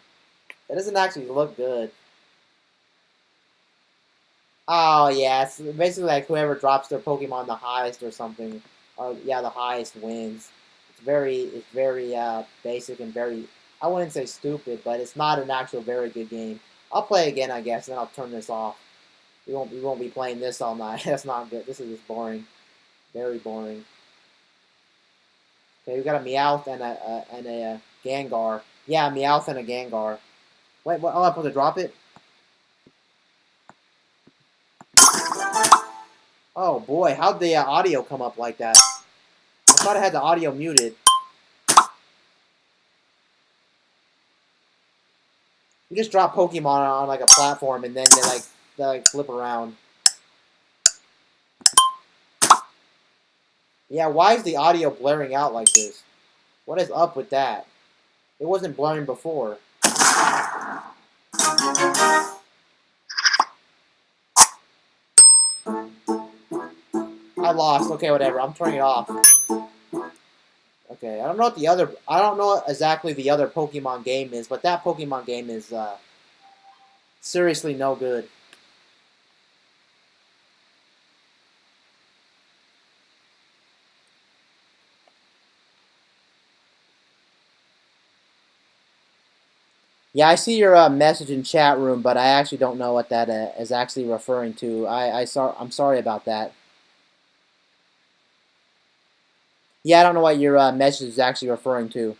It doesn't actually look good. Oh, yeah, it's basically like whoever drops their Pokemon the highest or something. Or, yeah, the highest wins. It's very basic and very, I wouldn't say stupid, but it's not an actual very good game. I'll play again, I guess, and then I'll turn this off. We won't be playing this all night. That's not good. This is just boring. Very boring. Okay, we got a Meowth and a Gengar. Yeah, a Meowth and a Gengar. Wait, what? Oh, I'm supposed to drop it? Oh boy, how'd the audio come up like that? I thought I had the audio muted. You just drop Pokemon on like a platform and then they like flip around. Yeah, why is the audio blaring out like this? What is up with that? It wasn't blaring before. I lost. Okay, whatever. I'm turning it off. Okay, I don't know what exactly the other Pokemon game is, but that Pokemon game is seriously no good. Yeah, I see your message in chat room, but I actually don't know what that is actually referring to. I'm sorry about that. Yeah, I don't know what your message is actually referring to.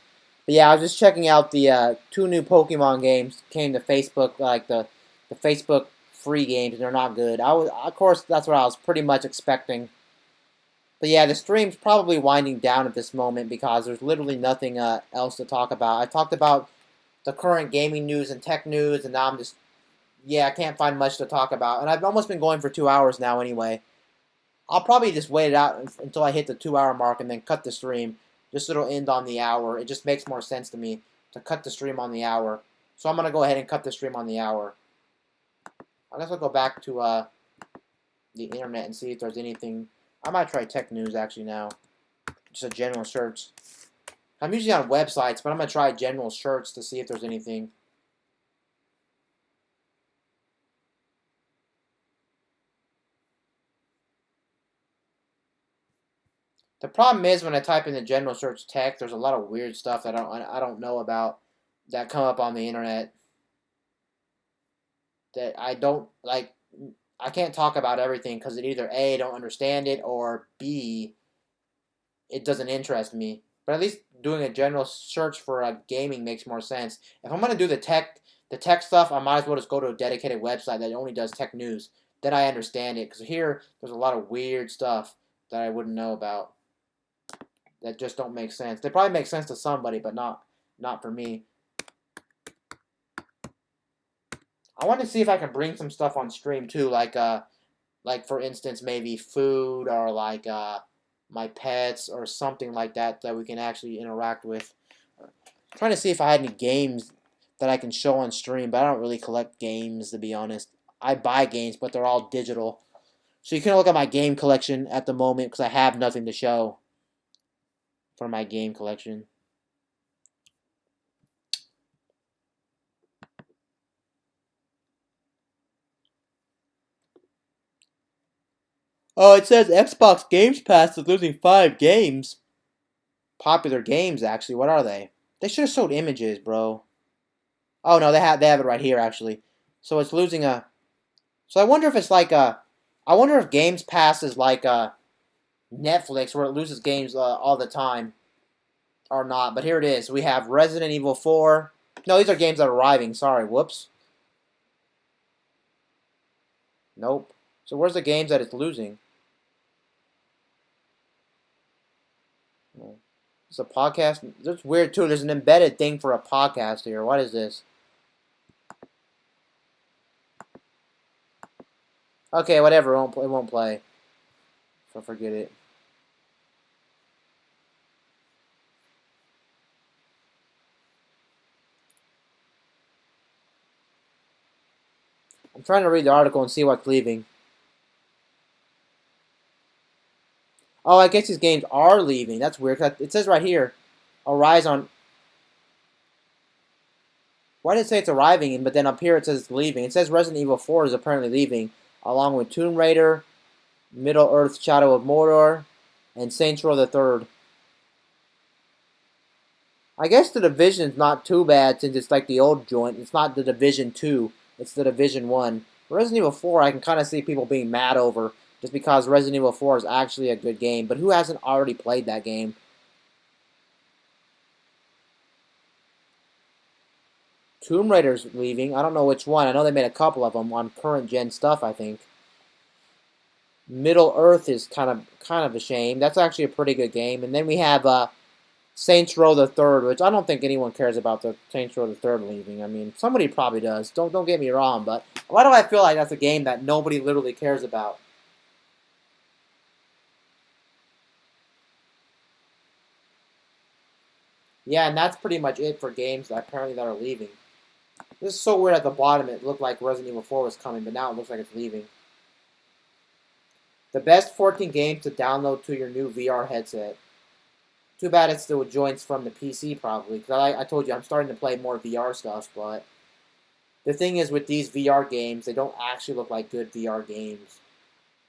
But yeah, I was just checking out the two new Pokemon games came to Facebook, like the Facebook free games, and they're not good. Of course, that's what I was pretty much expecting. But yeah, the stream's probably winding down at this moment because there's literally nothing else to talk about. I talked about the current gaming news and tech news, and now I'm just, yeah, I can't find much to talk about. And I've almost been going for 2 hours now anyway. I'll probably just wait it out until I hit the 2 hour mark and then cut the stream. Just so it'll end on the hour. It just makes more sense to me to cut the stream on the hour. So I'm going to go ahead and cut the stream on the hour. I guess I'll go back to the internet and see if there's anything. I might try tech news actually now. Just a general search. I'm usually on websites, but I'm going to try general search to see if there's anything. The problem is when I type in the general search tech, there's a lot of weird stuff that I don't know about that come up on the internet that I don't like. I can't talk about everything because it either A, don't understand it, or B, it doesn't interest me. But at least doing a general search for gaming makes more sense. If I'm gonna do the tech stuff, I might as well just go to a dedicated website that only does tech news. Then I understand it, because here there's a lot of weird stuff that I wouldn't know about that just don't make sense. They probably make sense to somebody, but not for me. I want to see if I can bring some stuff on stream too, like for instance maybe food or like my pets or something like that we can actually interact with. I'm trying to see if I had any games that I can show on stream, but I don't really collect games, to be honest. I buy games, but they're all digital. So you can look at my game collection at the moment because I have nothing to show for my game collection. Oh, it says Xbox Games Pass is losing 5 games. Popular games, actually. What are they? They should have showed images, bro. Oh no, they have it right here actually. So it's losing a. So I wonder if it's like a. I wonder if Games Pass is like a Netflix where it loses games all the time, or not. But here it is. We have Resident Evil 4. No, these are games that are arriving. Sorry, whoops. Nope. So where's the games that it's losing? It's a podcast. That's weird too. There's an embedded thing for a podcast here. What is this? Okay, whatever. It won't play. So forget it. I'm trying to read the article and see what's leaving. Oh, I guess these games are leaving. That's weird. It says right here, Arise on. Why did it say it's arriving, but then up here it says it's leaving? It says Resident Evil 4 is apparently leaving, along with Tomb Raider, Middle Earth Shadow of Mordor, and Saints Row the Third. I guess the Division's not too bad since it's like the old joint. It's not the Division 2, it's the Division 1. Resident Evil 4 I can kind of see people being mad over, just because Resident Evil 4 is actually a good game, but who hasn't already played that game? Tomb Raider's leaving. I don't know which one. I know they made a couple of them on current gen stuff, I think. Middle Earth is kind of a shame. That's actually a pretty good game. And then we have Saints Row the Third, which I don't think anyone cares about the Saints Row the Third leaving. I mean, somebody probably does. Don't get me wrong, but why do I feel like that's a game that nobody literally cares about? Yeah, and that's pretty much it for games that apparently that are leaving. This is so weird at the bottom. It looked like Resident Evil 4 was coming, but now it looks like it's leaving. The best 14 games to download to your new VR headset. Too bad it still joins from the PC probably, because I told you I'm starting to play more VR stuff, but the thing is with these VR games, they don't actually look like good VR games.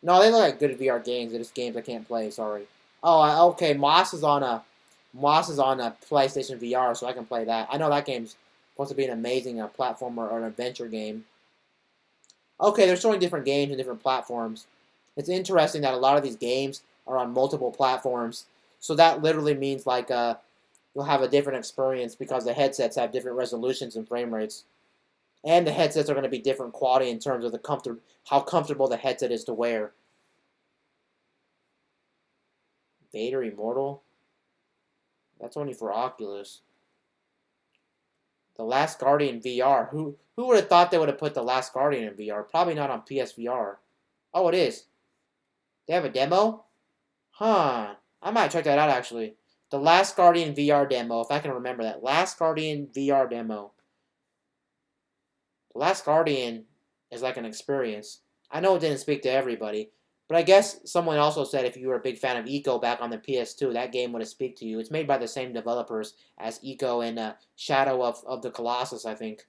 No, they look like good VR games. They're just games I can't play, sorry. Oh, okay, Moss is on a PlayStation VR, so I can play that. I know that game's supposed to be an amazing platformer or an adventure game. Okay, they're showing different games and different platforms. It's interesting that a lot of these games are on multiple platforms. So that literally means like you'll have a different experience because the headsets have different resolutions and frame rates. And the headsets are going to be different quality in terms of how comfortable the headset is to wear. Vader Immortal? That's only for Oculus. The Last Guardian VR. Who would have thought they would have put The Last Guardian in VR? Probably not on PSVR. Oh, it is. They have a demo? Huh. I might check that out, actually. The Last Guardian VR demo, if I can remember that. Last Guardian VR demo. The Last Guardian is like an experience. I know it didn't speak to everybody, but I guess someone also said if you were a big fan of Eco back on the PS2, that game would have speak to you. It's made by the same developers as Eco and Shadow of the Colossus, I think.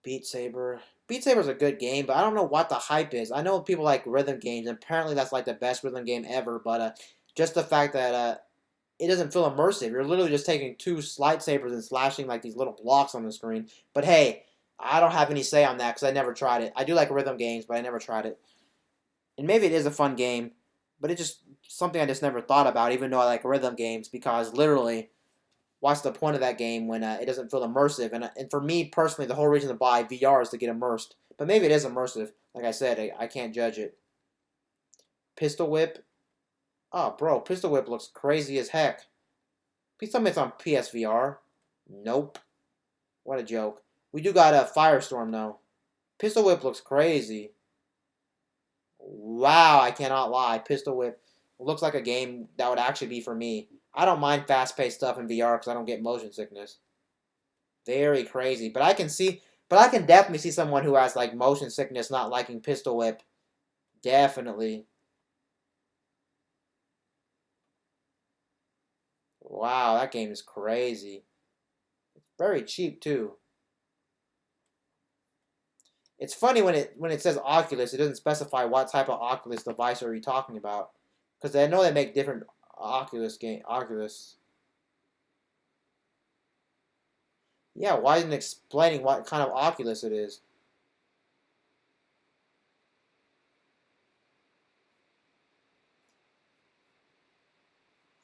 Beat Saber. Beat Saber's a good game, but I don't know what the hype is. I know people like rhythm games, and apparently that's like the best rhythm game ever, but just the fact that it doesn't feel immersive. You're literally just taking two lightsabers and slashing like these little blocks on the screen. But hey, I don't have any say on that because I never tried it. I do like rhythm games, but I never tried it. And maybe it is a fun game. but it's just something I just never thought about, even though I like rhythm games, because literally, what's the point of that game when it doesn't feel immersive? And for me personally, the whole reason to buy VR is to get immersed. But maybe it is immersive. Like I said, I can't judge it. Pistol Whip. Oh, bro, Pistol Whip looks crazy as heck. Please tell me it's on PSVR. Nope. What a joke. We do got a Firestorm though. Pistol Whip looks crazy. Wow, I cannot lie. Pistol Whip looks like a game that would actually be for me. I don't mind fast-paced stuff in VR because I don't get motion sickness. Very crazy. But I can definitely see someone who has like motion sickness not liking Pistol Whip. Definitely. Wow, that game is crazy. It's very cheap too. It's funny when it says Oculus, it doesn't specify what type of Oculus device are you talking about, because I know they make different Oculus. Yeah, why isn't it explaining what kind of Oculus it is?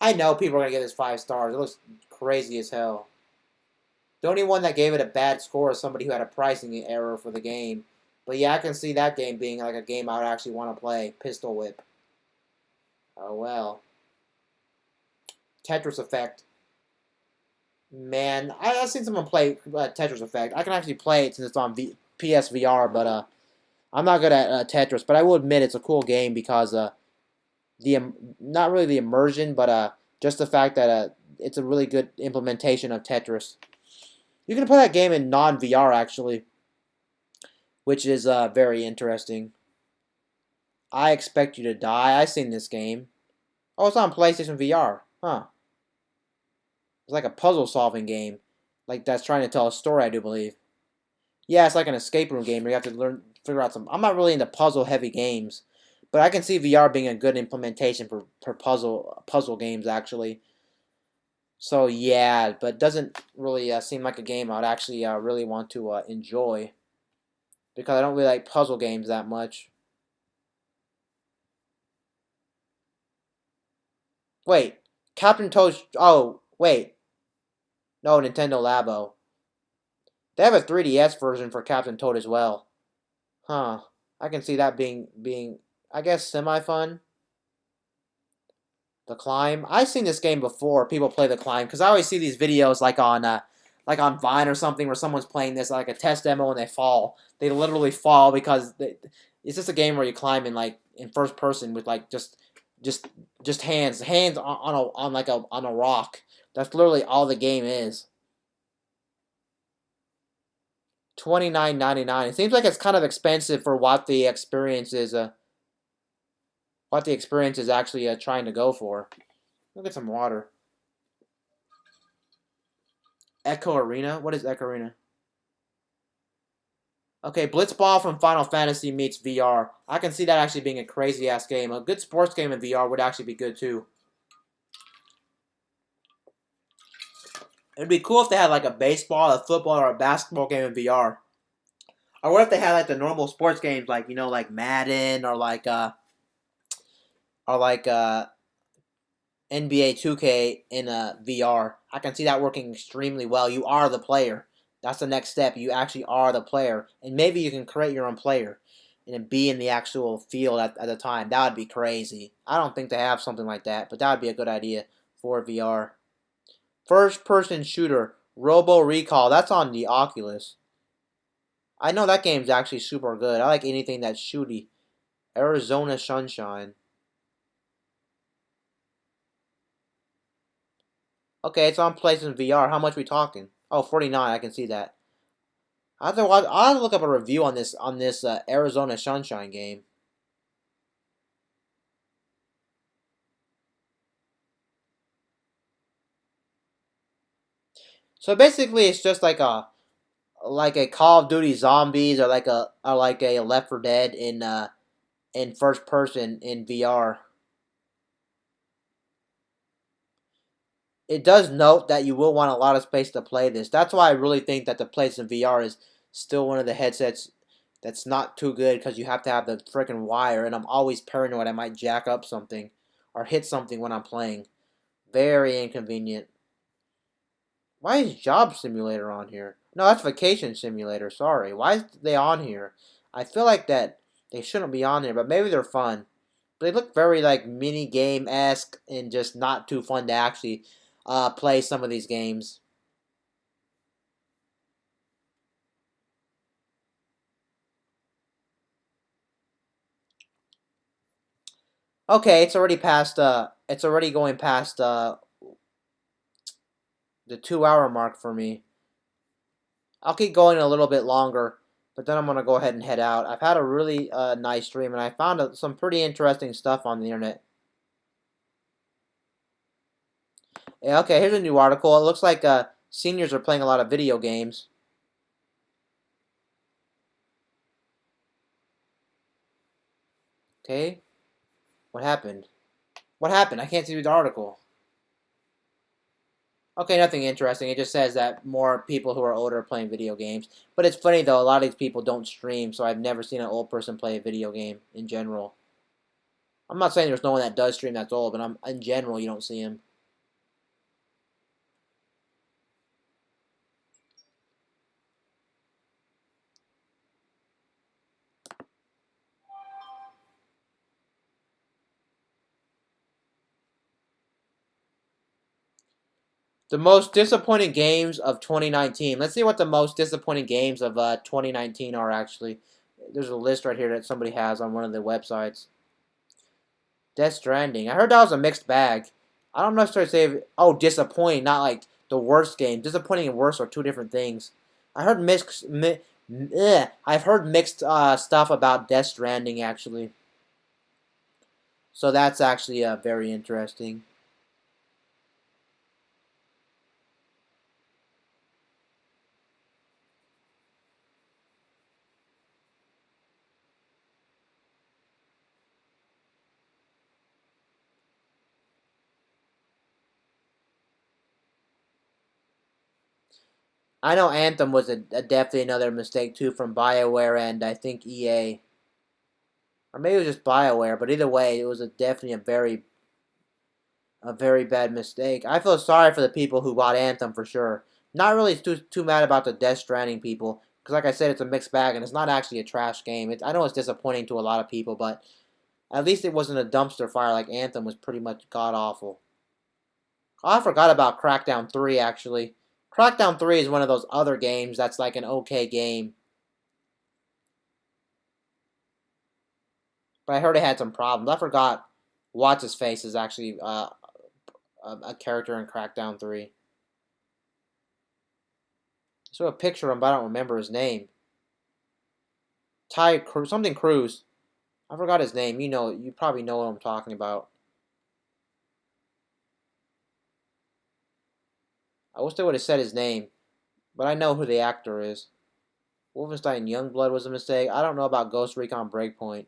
I know people are gonna give this 5 stars. It looks crazy as hell. The only one that gave it a bad score is somebody who had a pricing error for the game. But yeah, I can see that game being like a game I would actually want to play. Pistol Whip. Oh well. Tetris Effect. Man, I've seen someone play Tetris Effect. I can actually play it since it's on PSVR, but I'm not good at Tetris. But I will admit it's a cool game because not really the immersion, but just the fact that it's a really good implementation of Tetris. You can play that game in non VR actually, which is very interesting. I Expect You to Die. I've seen this game. Oh, it's on PlayStation VR. Huh. It's like a puzzle solving game. Like that's trying to tell a story, I do believe. Yeah, it's like an escape room game where you have to figure out some. I'm not really into puzzle heavy games, but I can see VR being a good implementation for puzzle games actually. So yeah, but it doesn't really seem like a game I would actually really want to enjoy because I don't really like puzzle games that much. Wait, Captain Toad's. Oh, wait. No, Nintendo Labo. They have a 3DS version for Captain Toad as well. Huh. I can see that being I guess semi fun. The Climb. I've seen this game before. People play The Climb because I always see these videos like on Vine or something where someone's playing this like a test demo and they fall. They literally fall because it's just a game where you climb in like in first person with like just just hands on like a on a rock. That's literally all the game is. 29.99. It seems like it's kind of expensive for what the experience is actually trying to go for. Look at some water. Echo Arena. What is Echo Arena? Okay, Blitzball from Final Fantasy meets VR. I can see that actually being a crazy ass game. A good sports game in VR would actually be good too. It'd be cool if they had like a baseball, a football, or a basketball game in VR. Or what if they had like the normal sports games, like like Madden or like NBA 2K in VR. I can see that working extremely well. You are the player. That's the next step. You actually are the player, and maybe you can create your own player and then be in the actual field at the time. That would be crazy. I don't think they have something like that, but that would be a good idea for VR. First person shooter, Robo Recall. That's on the Oculus. I know that game's actually super good. I like anything that's shooty. Arizona Sunshine. Okay, it's on PlayStation VR. How much we talking? Oh, 49. I can see that. I'll have to look up a review on this Arizona Sunshine game. So basically, it's just like a Call of Duty Zombies or like a Left 4 Dead in first person in VR. It does note that you will want a lot of space to play this. That's why I really think that the PlayStation VR is still one of the headsets that's not too good because you have to have the freaking wire, and I'm always paranoid I might jack up something or hit something when I'm playing. Very inconvenient. Why is Job Simulator on here? No, that's Vacation Simulator. Sorry. Why is they on here? I feel like that they shouldn't be on here, but maybe they're fun. But they look very like mini game esque and just not too fun to actually play some of these games. Okay, it's already past. It's already going past the 2 hour mark for me. I'll keep going a little bit longer, but then I'm gonna go ahead and head out. I've had a really nice stream, and I found some pretty interesting stuff on the internet. Yeah, okay, here's a new article. It looks like seniors are playing a lot of video games. Okay, what happened? What happened? I can't see the article. Okay, nothing interesting. It just says that more people who are older are playing video games. But it's funny though, a lot of these people don't stream, so I've never seen an old person play a video game in general. I'm not saying there's no one that does stream that's old, but in general you don't see them. The most disappointing games of 2019. Let's see what the most disappointing games of 2019 are actually. There's a list right here that somebody has on one of the websites. Death Stranding. I heard that was a mixed bag. I don't necessarily say, oh, disappointing, not like the worst game. Disappointing and worst are two different things. I heard I've heard mixed stuff about Death Stranding actually. So that's actually very interesting. I know Anthem was a definitely another mistake too from BioWare and I think EA. Or maybe it was just BioWare, but either way, it was definitely a very bad mistake. I feel sorry for the people who bought Anthem for sure. Not really too mad about the Death Stranding people, because like I said, it's a mixed bag and it's not actually a trash game. I know it's disappointing to a lot of people, but at least it wasn't a dumpster fire like Anthem was pretty much god awful. Oh, I forgot about Crackdown 3 actually. Crackdown 3 is one of those other games that's like an okay game. But I heard it had some problems. I forgot What's His Face is actually a character in Crackdown 3. I saw a picture of him, but I don't remember his name. Something Cruz. I forgot his name. You probably know what I'm talking about. I wish they would have said his name, but I know who the actor is. Wolfenstein Youngblood was a mistake. I don't know about Ghost Recon Breakpoint.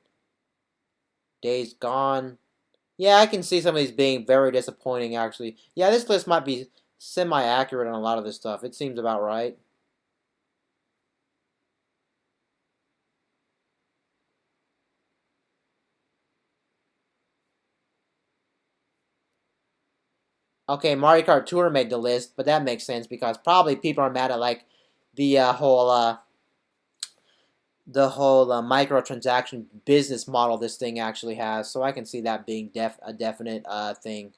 Days Gone. Yeah, I can see some of these being very disappointing, actually. Yeah, this list might be semi-accurate on a lot of this stuff. It seems about right. Okay, Mario Kart Tour made the list, but that makes sense because probably people are mad at like the whole microtransaction business model this thing actually has. So I can see that being a definite thing.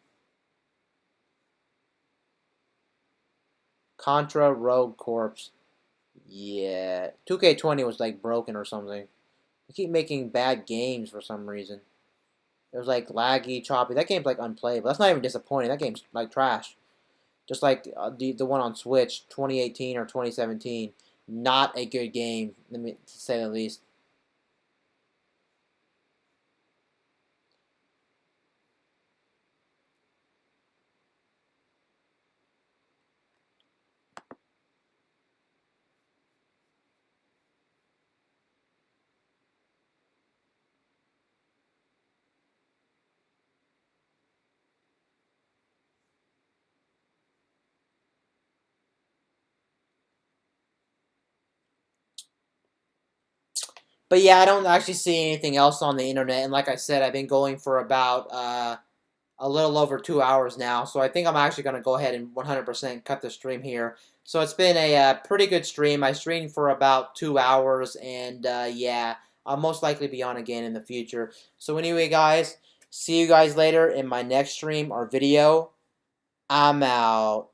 Contra Rogue Corps. Yeah, 2K20 was like broken or something. They keep making bad games for some reason. It was like laggy, choppy. That game's like unplayable. That's not even disappointing. That game's like trash. Just like the one on Switch, 2018 or 2017. Not a good game, let me say the least. But yeah, I don't actually see anything else on the internet. And like I said, I've been going for about a little over 2 hours now. So I think I'm actually going to go ahead and 100% cut the stream here. So it's been a pretty good stream. I streamed for about 2 hours, and yeah, I'll most likely be on again in the future. So anyway, guys, see you guys later in my next stream or video. I'm out.